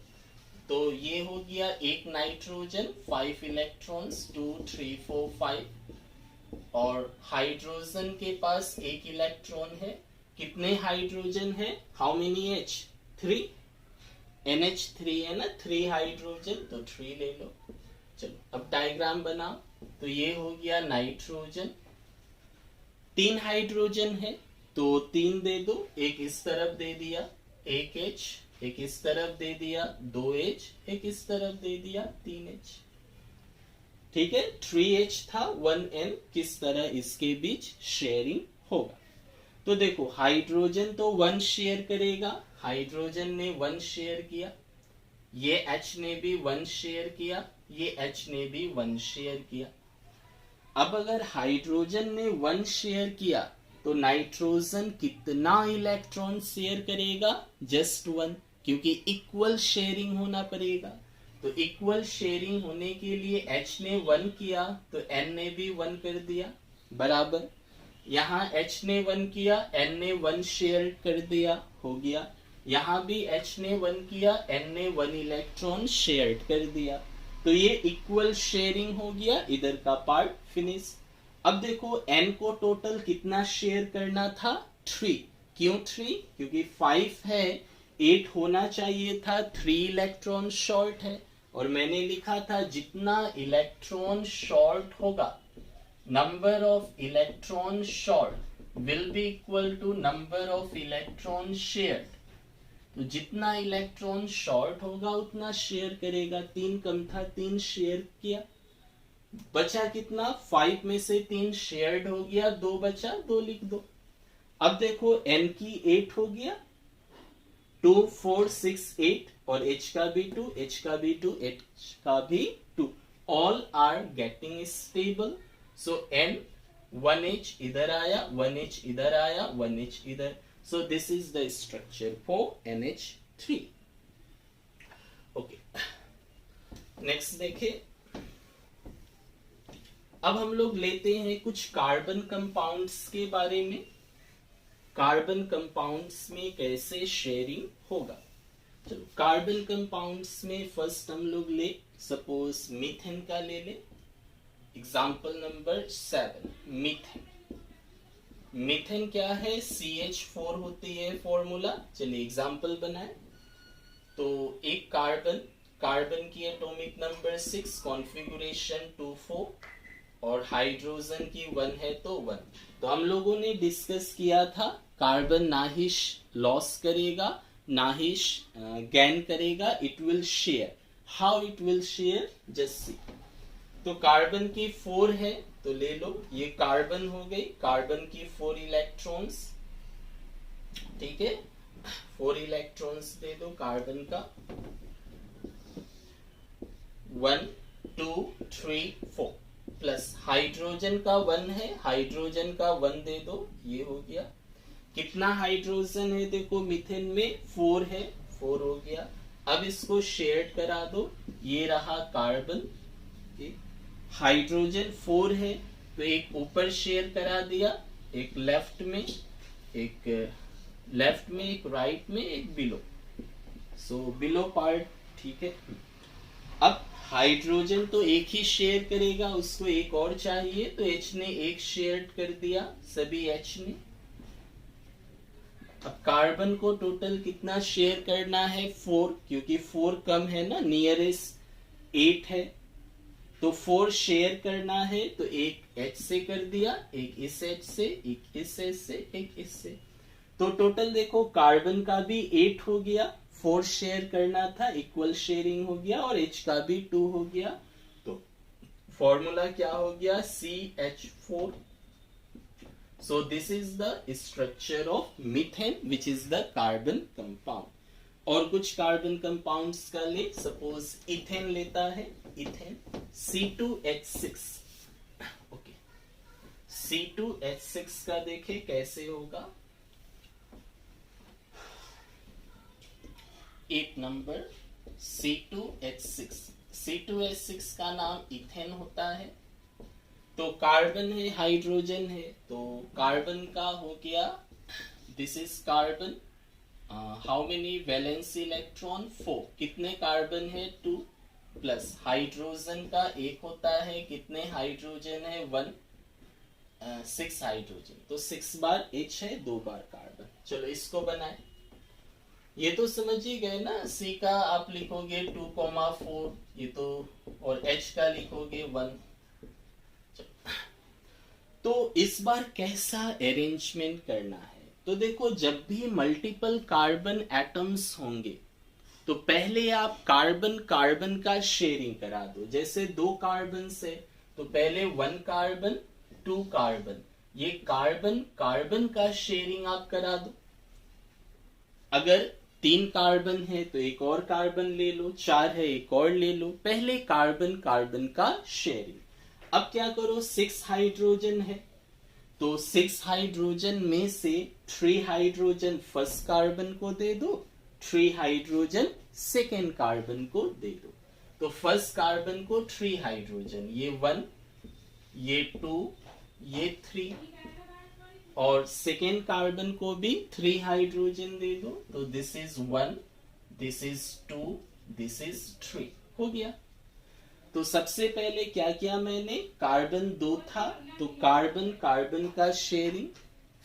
A: तो ये हो गया एक नाइट्रोजन, 5 इलेक्ट्रॉन्स, 2 3 4 5। और हाइड्रोजन के पास 1 इलेक्ट्रॉन है। कितने हाइड्रोजन है? How many H? 3। NH3 है ना, 3 हाइड्रोजन, तो 3 ले लो। चलो अब डायग्राम बनाओ। तो ये हो गया नाइट्रोजन, 3 हाइड्रोजन है तो 3 दे दो। एक इस तरफ दे दिया, 1 H, एक इस तरफ दे दिया, 2 H, एक इस तरफ दे दिया, 3 H। ठीक है, 3H था, 1N, किस तरह इसके बीच शेयरिंग होगा। तो देखो हाइड्रोजन तो 1 शेयर करेगा, हाइड्रोजन ने 1 शेयर किया, ये H ने भी 1 शेयर किया, ये H ने भी 1 शेयर किया। अब अगर हाइड्रोजन ने 1 शेयर किया तो नाइट्रोजन कितना इलेक्ट्रॉन शेयर करेगा? जस्ट 1, क्योंकि इक्वल शेयरिंग होना पड़ेगा। तो इक्वल शेयरिंग होने के लिए H ने 1 किया तो N ने भी 1 कर दिया, बराबर। यहाँ H ने 1 किया, N ने 1 शेयर कर दिया, हो गया। यहाँ भी H ने 1 किया, N ने 1 इलेक्ट्रॉन शेयर कर दिया, तो ये इक्वल शेयरिंग हो गया, इधर का पार्ट फिनिश। अब देखो N को टोटल कितना शेयर करना था? 3। क्यों 3? क्योंकि 5 है, 8 होना चाहिए था, 3 इलेक्ट्रॉन शॉर्ट है, और मैंने लिखा था जितना इलेक्ट्रॉन शॉर्ट होगा, number of electron short will be equal to number of electron share. तो जितना इलेक्ट्रॉन शॉर्ट होगा उतना शेयर करेगा। 3 कम था, 3 शेयर किया, बचा कितना? 5 में से 3 शेयर्ड हो गया, 2 बचा, 2 लिख दो। अब देखो N की 8 हो गया, 2 4 6 8, और H का भी 2, H का भी 2, H का भी 2, all are getting stable. So N 1H इधर आया, 1H इधर आया, 1H इधर। So this is the structure for NH3. Okay. Next देखें, अब हम लोग लेते हैं कुछ कार्बन कंपाउंड्स के बारे में। कार्बन कंपाउंड्स में कैसे शेयरिंग होगा। चलो कार्बन कंपाउंड्स में फर्स्ट हम लोग ले, सपोज मीथेन का ले ले। Example number 7, methane. मीथेन क्या है? CH4 होती है फॉर्मूला। चलिए एग्जाम्पल बनाए। तो एक कार्बन, कार्बन की एटॉमिक नंबर 6, कॉन्फ़िगरेशन 2,4, और हाइड्रोजन की 1 है तो 1। तो हम लोगों ने डिस्कस किया था कार्बन ना ही लॉस करेगा ना ही गेन करेगा, it will share. How it will share? Just see. तो कार्बन की 4 है तो ले लो, ये कार्बन हो गई, कार्बन की 4 इलेक्ट्रॉन्स, ठीक है, 4 इलेक्ट्रॉन्स दे दो कार्बन का, 1 2 3 4, प्लस हाइड्रोजन का 1 है, हाइड्रोजन का 1 दे दो, ये हो गया। कितना हाइड्रोजन है? देखो मीथेन में 4 है, 4 हो गया। अब इसको शेयर करा दो, ये रहा कार्बन, हाइड्रोजन 4 है तो एक ऊपर शेयर करा दिया, एक लेफ्ट में, एक लेफ्ट में, एक राइट में, एक बिलो। सो बिलो पार्ट, ठीक है। अब हाइड्रोजन तो एक ही शेयर करेगा, उसको एक और चाहिए, तो H ने एक शेयर कर दिया, सभी H ने। अब कार्बन को टोटल कितना शेयर करना है? 4, क्योंकि 4 कम है ना, नियरेस्ट 8 है, तो 4 शेयर करना है, तो एक H से कर दिया, एक इस H से, एक इस H से, एक इससे। तो टोटल देखो कार्बन का भी 8 हो गया, 4 शेयर करना था, इक्वल शेयरिंग हो गया, और H का भी 2 हो गया। तो फॉर्मूला क्या हो गया? CH4। So this is the structure of methane, which is the carbon compound. और कुछ कार्बन कंपाउंड्स का ले, सपोज इथेन लेता है, इथेन C2H6। ओके, C2H6 का देखे कैसे होगा। 8 नंबर C2H6। C2H6 का नाम इथेन होता है। तो कार्बन है, हाइड्रोजन है, तो कार्बन का हो गया, this is carbon, how many valence electron? 4। कितने कार्बन है? 2, प्लस हाइड्रोजन का 1 होता है, कितने हाइड्रोजन है? 1, 6 हाइड्रोजन, तो 6 बार H है, 2 बार कार्बन। चलो इसको बनाए। ये तो समझ ही गए ना, C का आप लिखोगे 2,4, ये तो, और H का लिखोगे 1। तो इस बार कैसा अरेंजमेंट करना है? तो देखो जब भी मल्टीपल कार्बन एटम्स होंगे तो पहले आप कार्बन कार्बन का शेयरिंग करा दो। जैसे 2 कार्बन से तो पहले 1 कार्बन 2 कार्बन, ये कार्बन कार्बन का शेयरिंग आप करा दो। अगर 3 कार्बन है तो एक और कार्बन ले लो, 4 है एक और ले लो, पहले कार्बन कार्बन का शेयरिंग। अब क्या करो, 6 हाइड्रोजन है तो 6 हाइड्रोजन में से 3 हाइड्रोजन फर्स्ट कार्बन को दे दो, 3 हाइड्रोजन सेकेंड कार्बन को दे दो। तो फर्स्ट कार्बन को 3 हाइड्रोजन, ये 1, ये 2, ये 3, और सेकेंड कार्बन को भी 3 हाइड्रोजन दे दो। तो this is 1, this is 2, this is 3, हो गया। तो सबसे पहले क्या किया मैंने, कार्बन 2 था तो कार्बन कार्बन का शेयरिंग,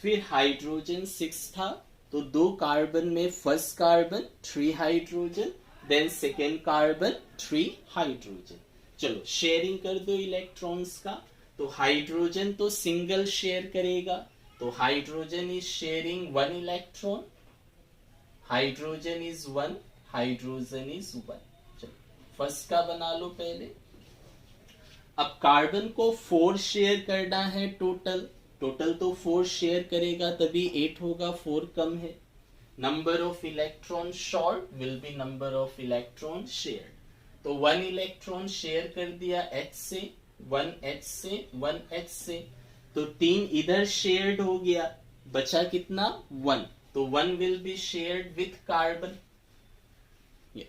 A: फिर हाइड्रोजन 6 था तो 2 कार्बन में first carbon 3 hydrogen, then second carbon 3 hydrogen. चलो शेयरिंग कर दो इलेक्ट्रॉन्स का। तो हाइड्रोजन तो सिंगल शेयर करेगा, तो hydrogen is sharing 1 electron, hydrogen is 1, hydrogen is 1। चलो फर्स्ट का बना लो पहले। अब कार्बन को 4 शेयर करना है टोटल, टोटल तो 4 शेयर करेगा तभी 8 होगा, 4 कम है। Number of electron short will B number of electron share. तो 1 इलेक्ट्रॉन शेयर कर दिया H से, 1 H से, 1 H से, तो 3 इधर शेयर्ड हो गया, बचा कितना 1, तो 1 will be shared with carbon.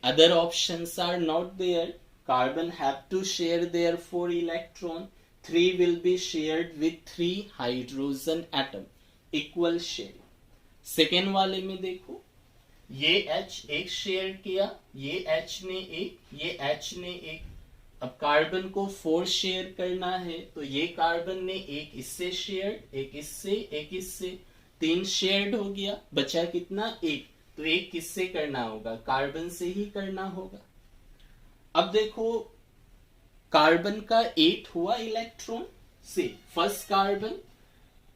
A: Other options are not there, carbon have to share their 4 electron, 3 will be shared with 3 hydrogen atom, equal sharing. Second वाले में देखो, ये H एक शेयर किया, ये H ने एक, ये H ने एक। अब कार्बन को 4 शेयर करना है तो ये कार्बन ने एक इससे शेयर, एक इससे, एक इससे, 3 शेयर्ड हो गया, बचा कितना 1, तो एक किससे करना होगा, कार्बन से ही करना होगा। अब देखो कार्बन का 8 हुआ इलेक्ट्रॉन से, first carbon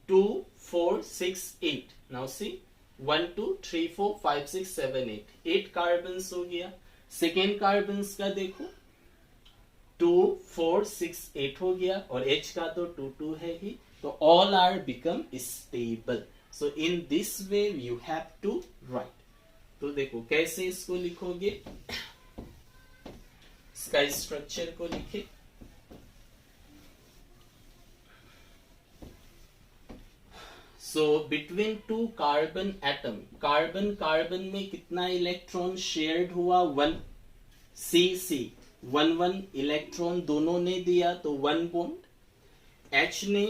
A: 2 4 6 8, now see 1 2 3 4 5 6 7 8 carbon हो गया। सेकेंड कार्बन का देखो 2 4 6 8 हो गया, और H का तो 2 2 है ही, तो all are become stable. So in this way you have to write. तो देखो कैसे इसको लिखोगे, इसका स्ट्रक्चर को लिखे। सो between 2 carbon atom, carbon carbon में कितना इलेक्ट्रॉन शेयर्ड हुआ 1, C 1 1 इलेक्ट्रॉन दोनों ने दिया तो 1 बॉन्ड। H ने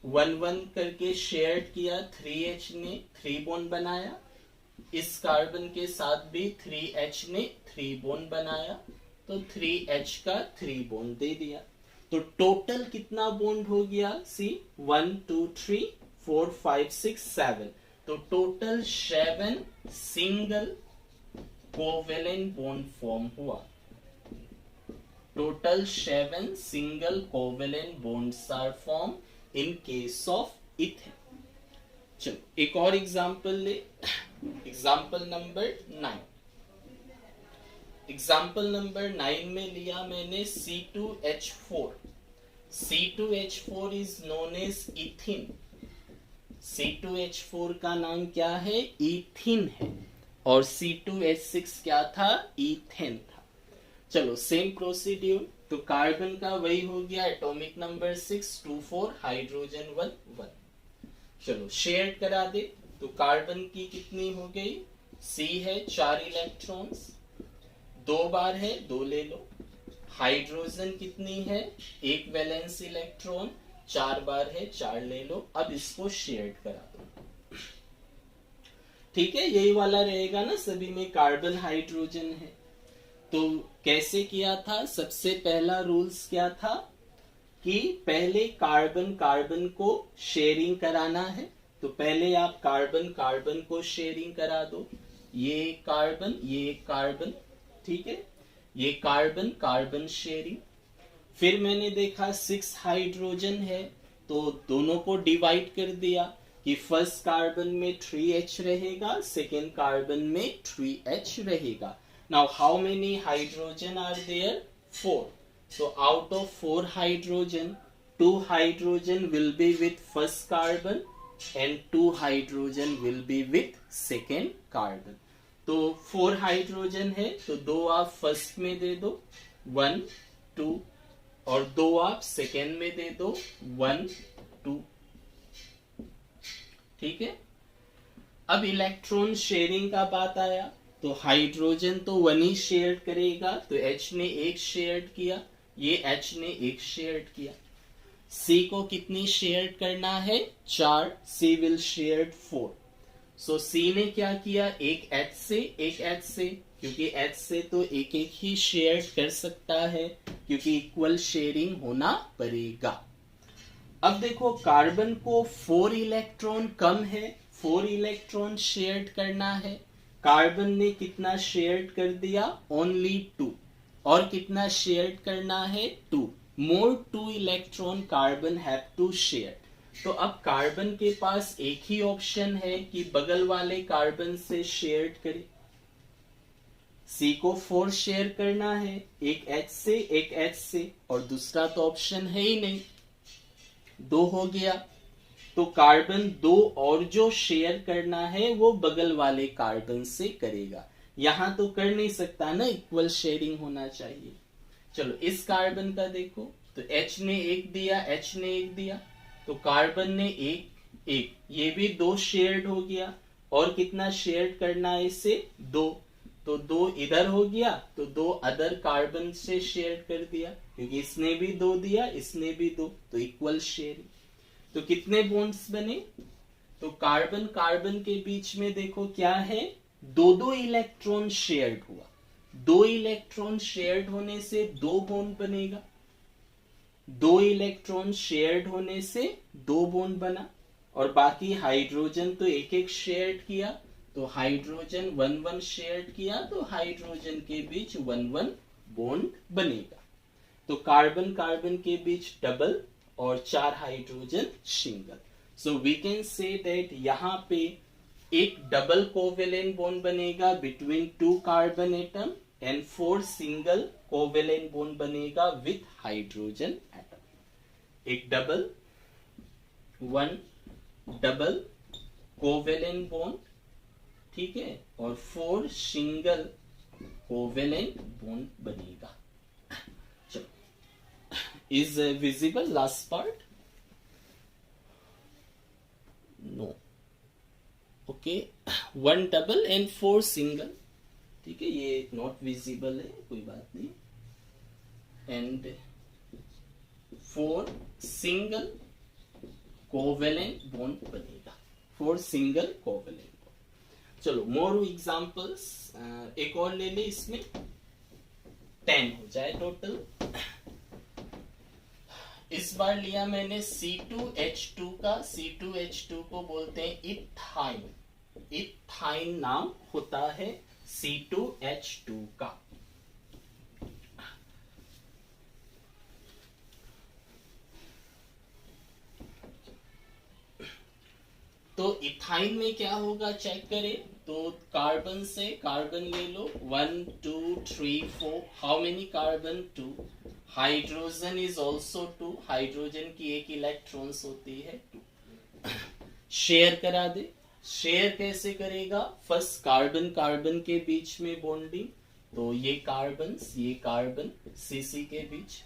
A: 1 1 करके शेयर किया, 3H ने 3 बॉन्ड बनाया, इस कार्बन के साथ भी 3H ने 3 बॉन्ड बनाया, तो 3H का 3 बॉन्ड दे दिया। तो टोटल कितना बॉन्ड हो गया, सी 1 2 3 4 5 6 7, तो total 7 single covalent bond form हुआ। Total 7 single covalent bonds are formed in case of ethane. चलो एक और एग्जाम्पल ले, एग्जाम्पल नंबर 9। एग्जाम्पल नंबर 9 में लिया मैंने C2H4। C2H4 is known as इथिन। C2H4 का नाम क्या है, इथिन है, और C2H6 क्या था, इथेन था। चलो सेम प्रोसीड्यूर, तो कार्बन का वही हो गया, एटॉमिक नंबर 6 2 4, हाइड्रोजन 1 1। चलो शेयर करा दे, तो कार्बन की कितनी हो गई, C है 4 इलेक्ट्रॉन्स, 2 बार है 2 ले लो। हाइड्रोजन कितनी है, 1 वैलेंस इलेक्ट्रॉन, 4 बार है 4 ले लो। अब इसको शेयर करा दो, ठीक है, यही वाला रहेगा ना, सभी में कार्बन हाइड्रोजन है। तो कैसे किया था, सबसे पहला रूल्स क्या था कि पहले कार्बन कार्बन को शेयरिंग कराना है, तो पहले आप कार्बन कार्बन को शेयरिंग करा दो, ये कार्बन ये कार्बन, ठीक है, ये कार्बन कार्बन शेयरिंग। फिर मैंने देखा 6 हाइड्रोजन है तो दोनों को डिवाइड कर दिया कि फर्स्ट कार्बन में 3H रहेगा, सेकेंड कार्बन में 3H रहेगा। Now how many hydrogen are there? 4. तो out of 4 hydrogen 2 hydrogen will be with first carbon and 2 hydrogen will be with second carbon. तो 4 हाइड्रोजन है तो 2 आप फर्स्ट में दे दो 1 2 और 2 आप सेकेंड में दे दो 1 2। ठीक है। अब इलेक्ट्रॉन शेयरिंग का बात आया तो हाइड्रोजन तो 1 ही शेयर करेगा, तो H ने 1 शेयर किया, ये H ने 1 शेयर किया। C को कितनी शेयर करना है 4, C will share 4। So C ने क्या किया, एक H से एक H से, क्योंकि H से तो एक एक ही शेयर कर सकता है क्योंकि इक्वल शेयरिंग होना पड़ेगा। अब देखो कार्बन को 4 इलेक्ट्रॉन कम है, 4 इलेक्ट्रॉन शेयर करना है। कार्बन ने कितना शेयर कर दिया, ओनली 2, और कितना शेयर करना है 2 more 2 electron carbon have to share. तो अब कार्बन के पास एक ही ऑप्शन है कि बगल वाले कार्बन से शेयर करे। C को 4 शेयर करना है, एक H से एक H से, और दूसरा तो ऑप्शन है ही नहीं, 2 हो गया। तो कार्बन 2 और जो शेयर करना है वो बगल वाले कार्बन से करेगा। यहां तो कर नहीं सकता ना, इक्वल शेयरिंग होना चाहिए। चलो इस कार्बन का देखो तो H ने 1 दिया, H ने 1 दिया, तो कार्बन ने 1 1, ये भी 2 शेयर्ड हो गया, और कितना शेयर करना है इसे 2, तो 2 इधर हो गया, तो 2 अदर कार्बन से शेयर कर दिया, क्योंकि इसने भी 2 दिया, इसने भी 2, तो इक्वल शेयरिंग। तो कितने बॉन्ड्स बने, तो कार्बन कार्बन के बीच में देखो क्या है, 2 इलेक्ट्रॉन शेयर्ड हुआ, 2 इलेक्ट्रॉन शेयर्ड होने से 2 बॉन्ड बनेगा, 2 इलेक्ट्रॉन शेयर्ड होने से 2 बॉन्ड बना, और बाकी हाइड्रोजन तो एक एक शेयर किया, तो हाइड्रोजन 1 शेयर किया, तो हाइड्रोजन के बीच 1 बॉन्ड बनेगा। तो कार्बन कार्बन के बीच डबल और 4 hydrogen single. So we can say that यहाँ पे एक डबल कोवेलेंट बॉन्ड बनेगा between 2 carbon atom and 4 single covalent bond बनेगा विथ हाइड्रोजन एटम। एक डबल 1 डबल कोवेलेंट बॉन्ड, ठीक है, और 4 सिंगल कोवेलेंट बॉन्ड बनेगा। Is visible last part? No. Okay, 1 double and 4 single, ठीक है, ये not visible है, कोई बात नहीं, and 4 single covalent bond बनेगा, 4 single covalent bond। चलो more examples, एक और ले ले, इसमें 10 हो जाए टोटल। इस बार लिया मैंने C2H2 का, C2H2 को बोलते हैं इथाइन, इथाइन नाम होता है C2H2 का। तो इथाइन में क्या होगा चेक करें, तो कार्बन से कार्बन ले लो 1 2 3 4, how many carbon 2, hydrogen is also 2, hydrogen की एक इलेक्ट्रॉन्स होती है 2। शेयर करा दे, शेयर कैसे करेगा, फर्स्ट कार्बन कार्बन के बीच में बॉन्डिंग, तो ये कार्बन सीसी के बीच।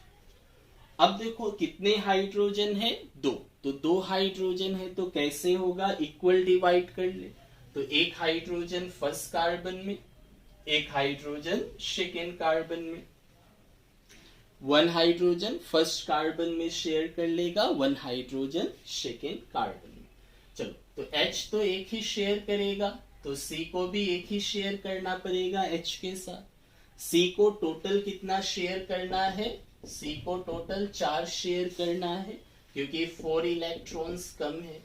A: अब देखो कितने हाइड्रोजन है 2, तो 2 हाइड्रोजन है तो कैसे होगा, इक्वल डिवाइड कर ले, तो एक हाइड्रोजन फर्स्ट कार्बन में, एक हाइड्रोजन सेकेंड कार्बन में, 1 हाइड्रोजन फर्स्ट कार्बन में शेयर कर लेगा, 1 हाइड्रोजन सेकेंड कार्बन में। चलो तो H तो एक ही शेयर करेगा, तो C को भी एक ही शेयर करना पड़ेगा H के साथ। C को टोटल कितना शेयर करना है, C को टोटल 4 शेयर करना है, क्योंकि 4 इलेक्ट्रॉन्स कम है,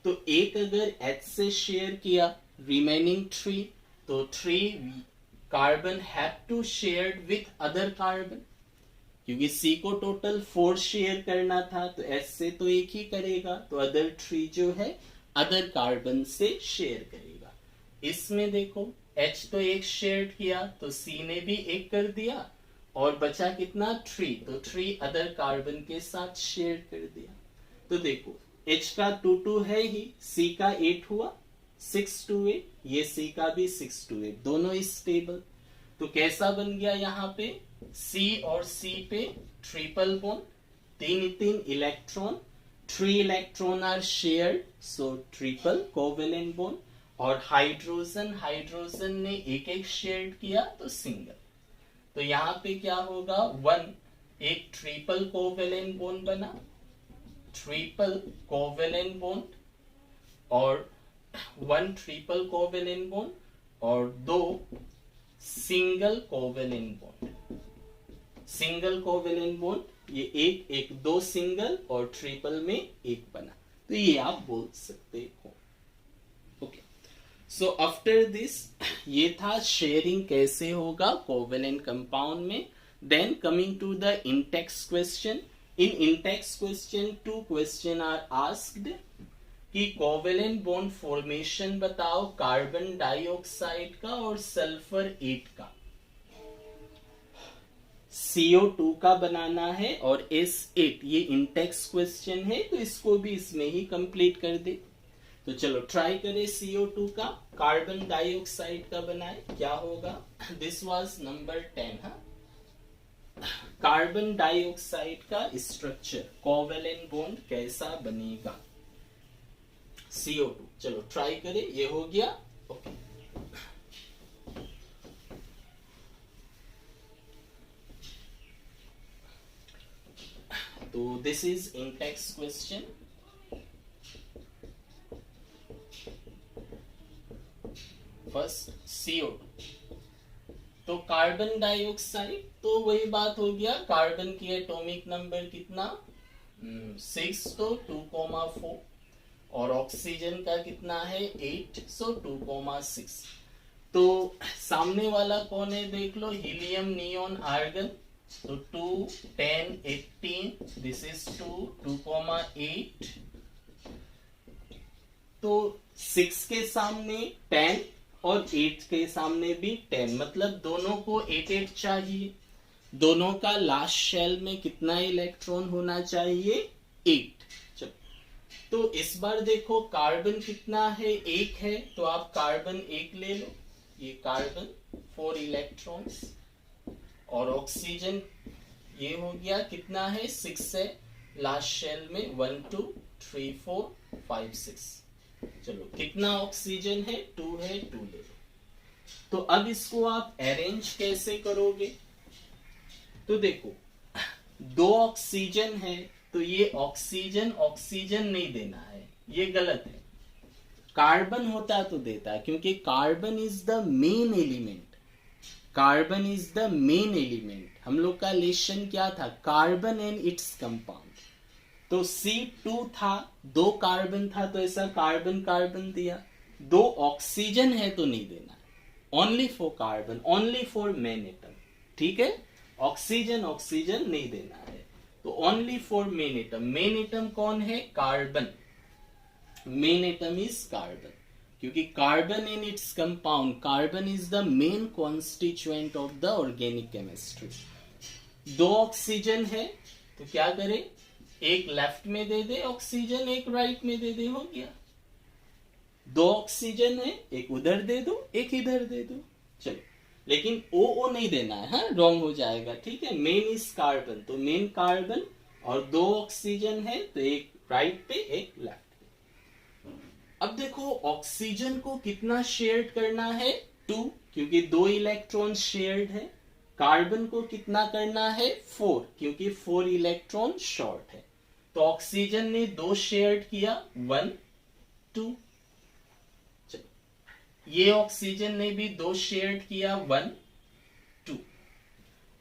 A: तो एक अगर H से शेयर किया, रिमेनिंग 3, तो 3 carbon have to share with other carbon, क्योंकि C को टोटल 4 शेयर करना था, तो H से तो एक ही करेगा, तो अदर 3 जो है अदर कार्बन से शेयर करेगा। इसमें देखो H तो एक शेयर किया, तो C ने भी एक कर दिया, और बचा कितना 3, तो 3 अदर कार्बन के साथ शेयर कर दिया। तो देखो H का 2 है ही, C का 8 हुआ, 6 to 8, ये C का भी 6 to 8, दोनों स्टेबल। तो कैसा बन गया यहाँ पे C और C पे triple bond, 3 electron, 3 electron are shared, so triple covalent bond. और हाइड्रोजन ने एक शेयर किया तो सिंगल। तो यहाँ पे क्या होगा 1, एक ट्रिपल कोवेलेंट बॉन्ड बना, ट्रिपल कोवेलेंट बॉन्ड, और 1 ट्रिपल कोवेलेंट बॉन्ड और 2 single covalent bond. Single covalent bond ये एक 2 सिंगल और ट्रिपल में एक बना, तो ये आप बोल सकते हो। ओके, सो आफ्टर दिस ये था शेयरिंग कैसे होगा कोवेलेंट कंपाउंड में। Then coming to the intext question. In intext question 2 question are asked कि कोवेलेंट बॉन्ड फॉर्मेशन बताओ कार्बन डाइऑक्साइड का और सल्फर 8 का। CO2 का बनाना है और S8, ये इंटेक्स क्वेश्चन है तो इसको भी इसमें ही कंप्लीट कर दे। तो चलो ट्राई करें CO2 का, कार्बन डाइऑक्साइड का बनाए, क्या होगा। This was number 10। हाँ, कार्बन डाइऑक्साइड का स्ट्रक्चर कोवेलेंट बॉन्ड कैसा बनेगा CO2। चलो ट्राई करें, ये हो गया। ओके, तो this is Intex question. First CO2, तो कार्बन डाइऑक्साइड, तो वही बात हो गया, कार्बन की एटॉमिक नंबर कितना 6, तो 2,4, और ऑक्सीजन का कितना है 8, सो 2,6। तो सामने वाला कौन है देख लो, हीलियम नियोन आर्गन, तो 2, 10, 18, दिस इज 2, 2,8, तो 6 के सामने 10 और 8 के सामने भी 10, मतलब दोनों को 8 चाहिए। दोनों का लास्ट शेल में कितना इलेक्ट्रॉन होना चाहिए 8। चलो, तो इस बार देखो कार्बन कितना है 1 है, तो आप कार्बन 1 ले लो, ये कार्बन 4 इलेक्ट्रॉन्स, और ऑक्सीजन ये हो गया कितना है 6 है, लास्ट शेल में 1 2 3 4 5 6। चलो कितना ऑक्सीजन है 2 है, 2 ले लो। तो अब इसको आप अरेंज कैसे करोगे, तो देखो 2 ऑक्सीजन है, तो ये ऑक्सीजन नहीं देना है, ये गलत है। कार्बन होता तो देता, क्योंकि carbon is the main element, carbon is the main element. हम लोग का लेशन क्या था, कार्बन एंड इट्स कंपाउंड। तो C2 था, 2 कार्बन था, तो ऐसा कार्बन दिया। 2 ऑक्सीजन है तो नहीं देना, only for carbon, only for main atom, ठीक है। ऑक्सीजन नहीं देना है, तो only for main atom. Main atom कौन है, carbon, main atom is carbon, क्योंकि carbon in its compound, carbon is the main constituent of the organic chemistry. 2 oxygen है, तो क्या करे, एक लेफ्ट में दे दे ऑक्सीजन, एक राइट में दे दे, हो गया। 2 ऑक्सीजन है, एक उधर दे दो, एक इधर दे दो। चलो, लेकिन ओ नहीं देना है, हाँ रॉन्ग हो जाएगा, ठीक है। मेन इज कार्बन, तो मेन कार्बन, और 2 ऑक्सीजन है, तो एक राइट पे एक लेफ्ट पे। अब देखो ऑक्सीजन को कितना शेयर करना है 2, क्योंकि 2 इलेक्ट्रॉन शेयर्ड है। कार्बन को कितना करना है 4, क्योंकि 4 इलेक्ट्रॉन शॉर्ट है। तो ऑक्सीजन ने 2 शेयर किया 1 2, ये ऑक्सीजन ने भी 2 शेयर किया 1 2।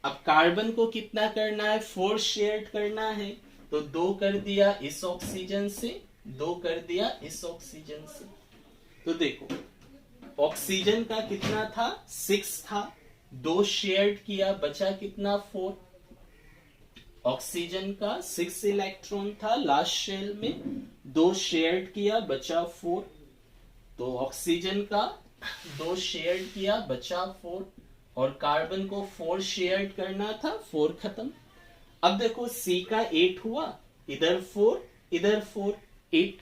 A: अब कार्बन को कितना करना है 4 शेयर करना है, तो 2 कर दिया इस ऑक्सीजन से, 2 कर दिया इस ऑक्सीजन से। तो देखो ऑक्सीजन का कितना था 6 था, 2 शेयर किया, बचा कितना 4। ऑक्सीजन का 6 इलेक्ट्रॉन था लास्ट शेल में, 2 शेयर किया, बचा 4। तो ऑक्सीजन का 2 शेयर किया, बचा 4, और कार्बन को 4 शेयर करना था, 4 खत्म। अब देखो C का 8 हुआ, इधर 4 इधर 4, 8।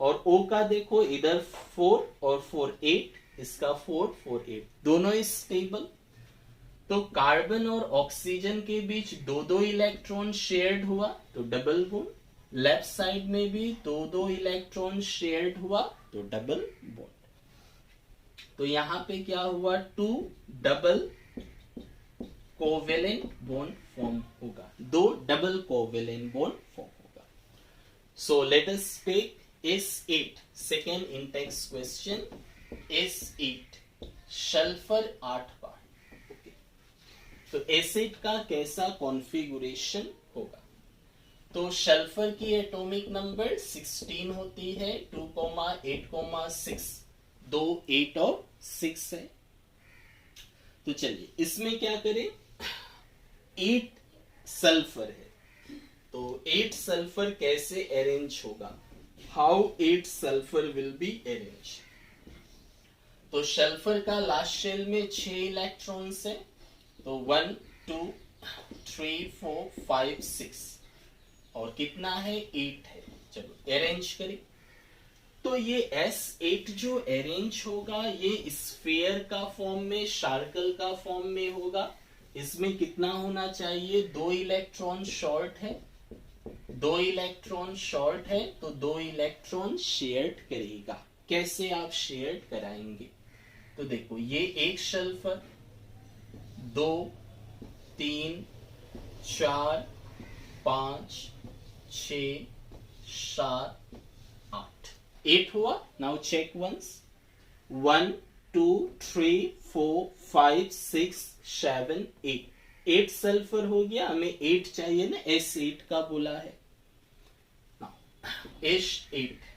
A: और O का देखो इधर 4 और 4 8, इसका 4 4 8, दोनों स्टेबल। तो कार्बन और ऑक्सीजन के बीच दो दो इलेक्ट्रॉन शेयर्ड हुआ तो डबल बॉन्ड। लेफ्ट साइड में भी दो दो इलेक्ट्रॉन शेयर्ड हुआ तो डबल बॉन्ड। तो यहां पे क्या हुआ, 2 डबल कोवेलेंट बॉन्ड फॉर्म होगा, 2 डबल कोवेलेंट बॉन्ड फॉर्म होगा। So let us take S8 second intext question. S8 sulphur 8 बार। तो एसिड का कैसा कॉन्फ़िगरेशन होगा? तो सल्फर की एटॉमिक नंबर 16 होती है, 2, 8, 6, 2 8 और 6 है। तो चलिए इसमें क्या करें, 8 सल्फर है, तो 8 सल्फर कैसे अरेंज होगा, how 8 sulphur will be arrange. तो सल्फर का लास्ट शेल में 6 इलेक्ट्रॉन्स है, तो 1 2 3 4 5 6 और कितना है, 8 है। चलो अरेंज करें। तो ये S8 जो अरेंज होगा ये स्फीयर का फॉर्म में, सर्कल का फॉर्म में होगा। इसमें कितना होना चाहिए, 2 इलेक्ट्रॉन शॉर्ट है, 2 इलेक्ट्रॉन शॉर्ट है तो 2 इलेक्ट्रॉन शेयर करेगा। कैसे आप शेयर कराएंगे, तो देखो ये एक सल्फर, 2 3 4 5 6 7 8, 8 हुआ। नाउ चेक वंस, 1 2 3 4 5 6 7 8, 8 सल्फर हो गया। हमें 8 चाहिए ना, S8 का बोला है। S8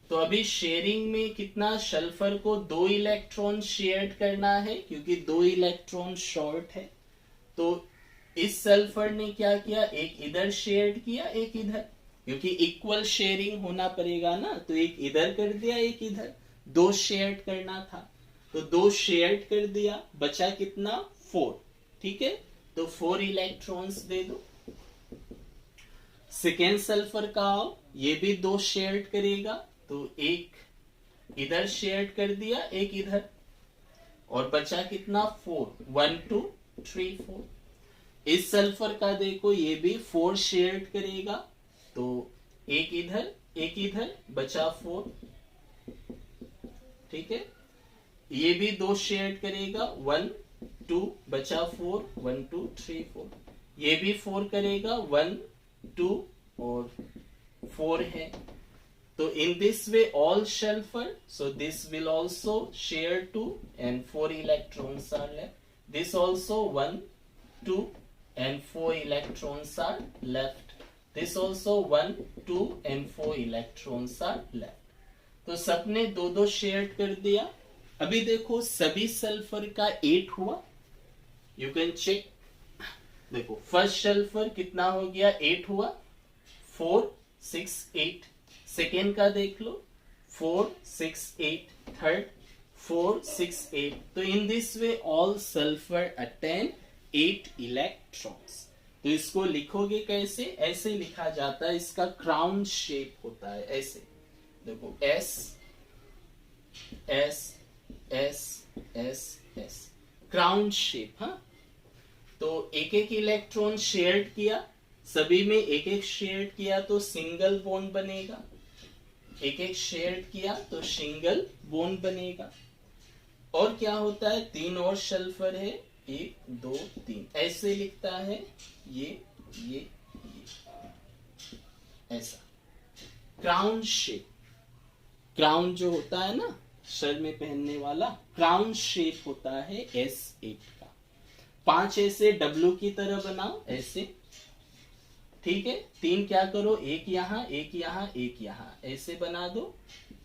A: तो अभी शेयरिंग में कितना, सल्फर को 2 इलेक्ट्रॉन शेयर करना है क्योंकि 2 इलेक्ट्रॉन शॉर्ट है। तो इस सल्फर ने क्या किया, एक इधर शेयर किया एक इधर, क्योंकि इक्वल शेयरिंग होना पड़ेगा ना, तो एक इधर कर दिया एक इधर, 2 शेयर करना था तो 2 शेयर कर दिया, बचा कितना, 4। ठीक है, तो 4 इलेक्ट्रॉन्स दे दो। सेकेंड सल्फर का आओ, ये भी 2 शेयर करेगा तो एक इधर शेयर कर दिया एक इधर, और बचा कितना, 4, 1 2 3 4। इस सल्फर का देखो ये भी 4 शेयर करेगा तो एक इधर बचा 4। ठीक है, ये भी 2 शेयर करेगा, 1 2 बचा 4, 1 2 3 4। ये भी 4 करेगा, 1 2 और 4 है। तो in this way all sulfur, so this will also share 2 and 4 electrons are left. This also 1 2 and 4 electrons are left. This also 1 2 and 4 electrons are left. तो सबने 2 शेयर कर दिया। अभी देखो सभी सल्फर का 8 हुआ, यू कैन चेक। देखो फर्स्ट सल्फर कितना हो गया, 8 हुआ, 4 6 8। सेकेंड का देख लो, 4 6 8, थर्ड 4 6 8। तो in this way all sulphur attain 8 electrons. तो इसको लिखोगे कैसे, ऐसे लिखा जाता है, इसका क्राउन शेप होता है ऐसे। देखो S S S S S, crown shape. हाँ, तो एक एक इलेक्ट्रॉन शेयर किया, सभी में एक एक शेयर किया तो सिंगल बॉन्ड बनेगा, एक एक शेयर किया तो सिंगल बॉन्ड बनेगा। और क्या होता है, 3 और सल्फर है, 1 2 3, ऐसे लिखता है ये ऐसा क्राउन शेप। क्राउन जो होता है ना सर में पहनने वाला, क्राउन शेप होता है S8 का। 5 ऐसे W की तरह बनाओ ऐसे। ठीक है, 3 क्या करो, एक यहां एक यहां एक यहां, ऐसे बना दो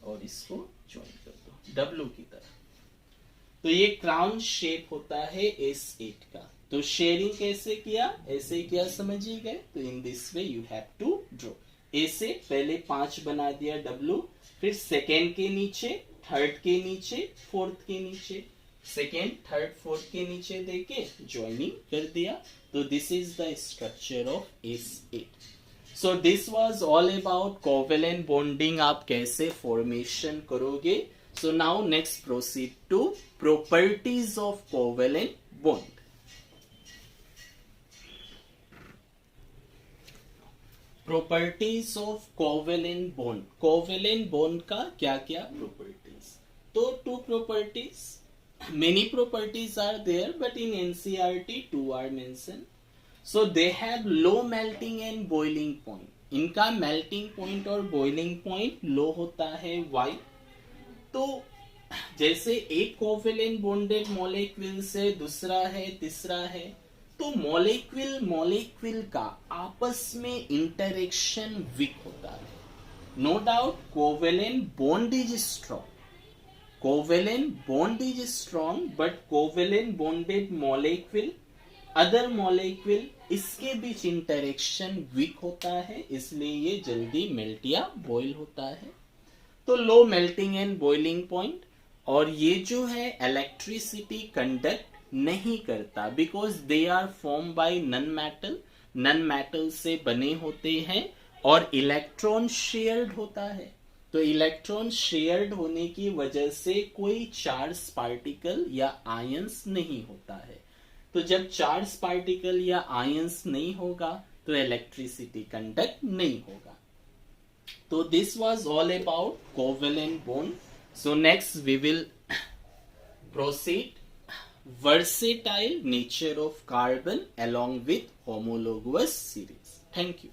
A: और इसको ज्वाइन कर दो W की तरह। तो ये क्राउन शेप होता है S8 का। तो शेयरिंग कैसे किया, ऐसे किया, समझ ही गए। तो in this way you have to draw. ऐसे पहले 5 बना दिया W, फिर सेकेंड के नीचे, थर्ड के नीचे, फोर्थ के नीचे, सेकेंड थर्ड फोर्थ के नीचे देके ज्वाइनिंग कर दिया, तो this is the structure of S8। So this was all about covalent bonding, आप कैसे फॉर्मेशन करोगे। So now next proceed to properties of covalent bond. Properties of covalent bond, covalent bond का क्या क्या प्रॉपर्टीज। तो two properties, many properties are there but in NCERT two are mentioned. So they have low melting and boiling point, इनका melting point और boiling point low होता है। why? तो जैसे एक कोवेलेंट बॉन्डेड मॉलिक्यूल से दूसरा है तीसरा है, तो मॉलिक्यूल का आपस में इंटरेक्शन वीक होता है। No doubt covalent bond is strong, covalent bond is strong but covalent bonded molecule other molecule इसके बीच इंटरेक्शन वीक होता है, इसलिए ये जल्दी मेल्ट या बॉइल होता है। तो low melting and boiling point, और ये जो है इलेक्ट्रिसिटी कंडक्ट नहीं करता because they are form by non metal से बने होते हैं, और इलेक्ट्रॉन शेयर्ड होता है। तो इलेक्ट्रॉन शेयर्ड होने की वजह से कोई चार्ज पार्टिकल या आयंस नहीं होता है। तो जब चार्ज पार्टिकल या आयंस नहीं होगा तो इलेक्ट्रिसिटी कंडक्ट नहीं होगा। तो this was all about covalent bond. So next we will proceed versatile nature of carbon along with homologous series. Thank you.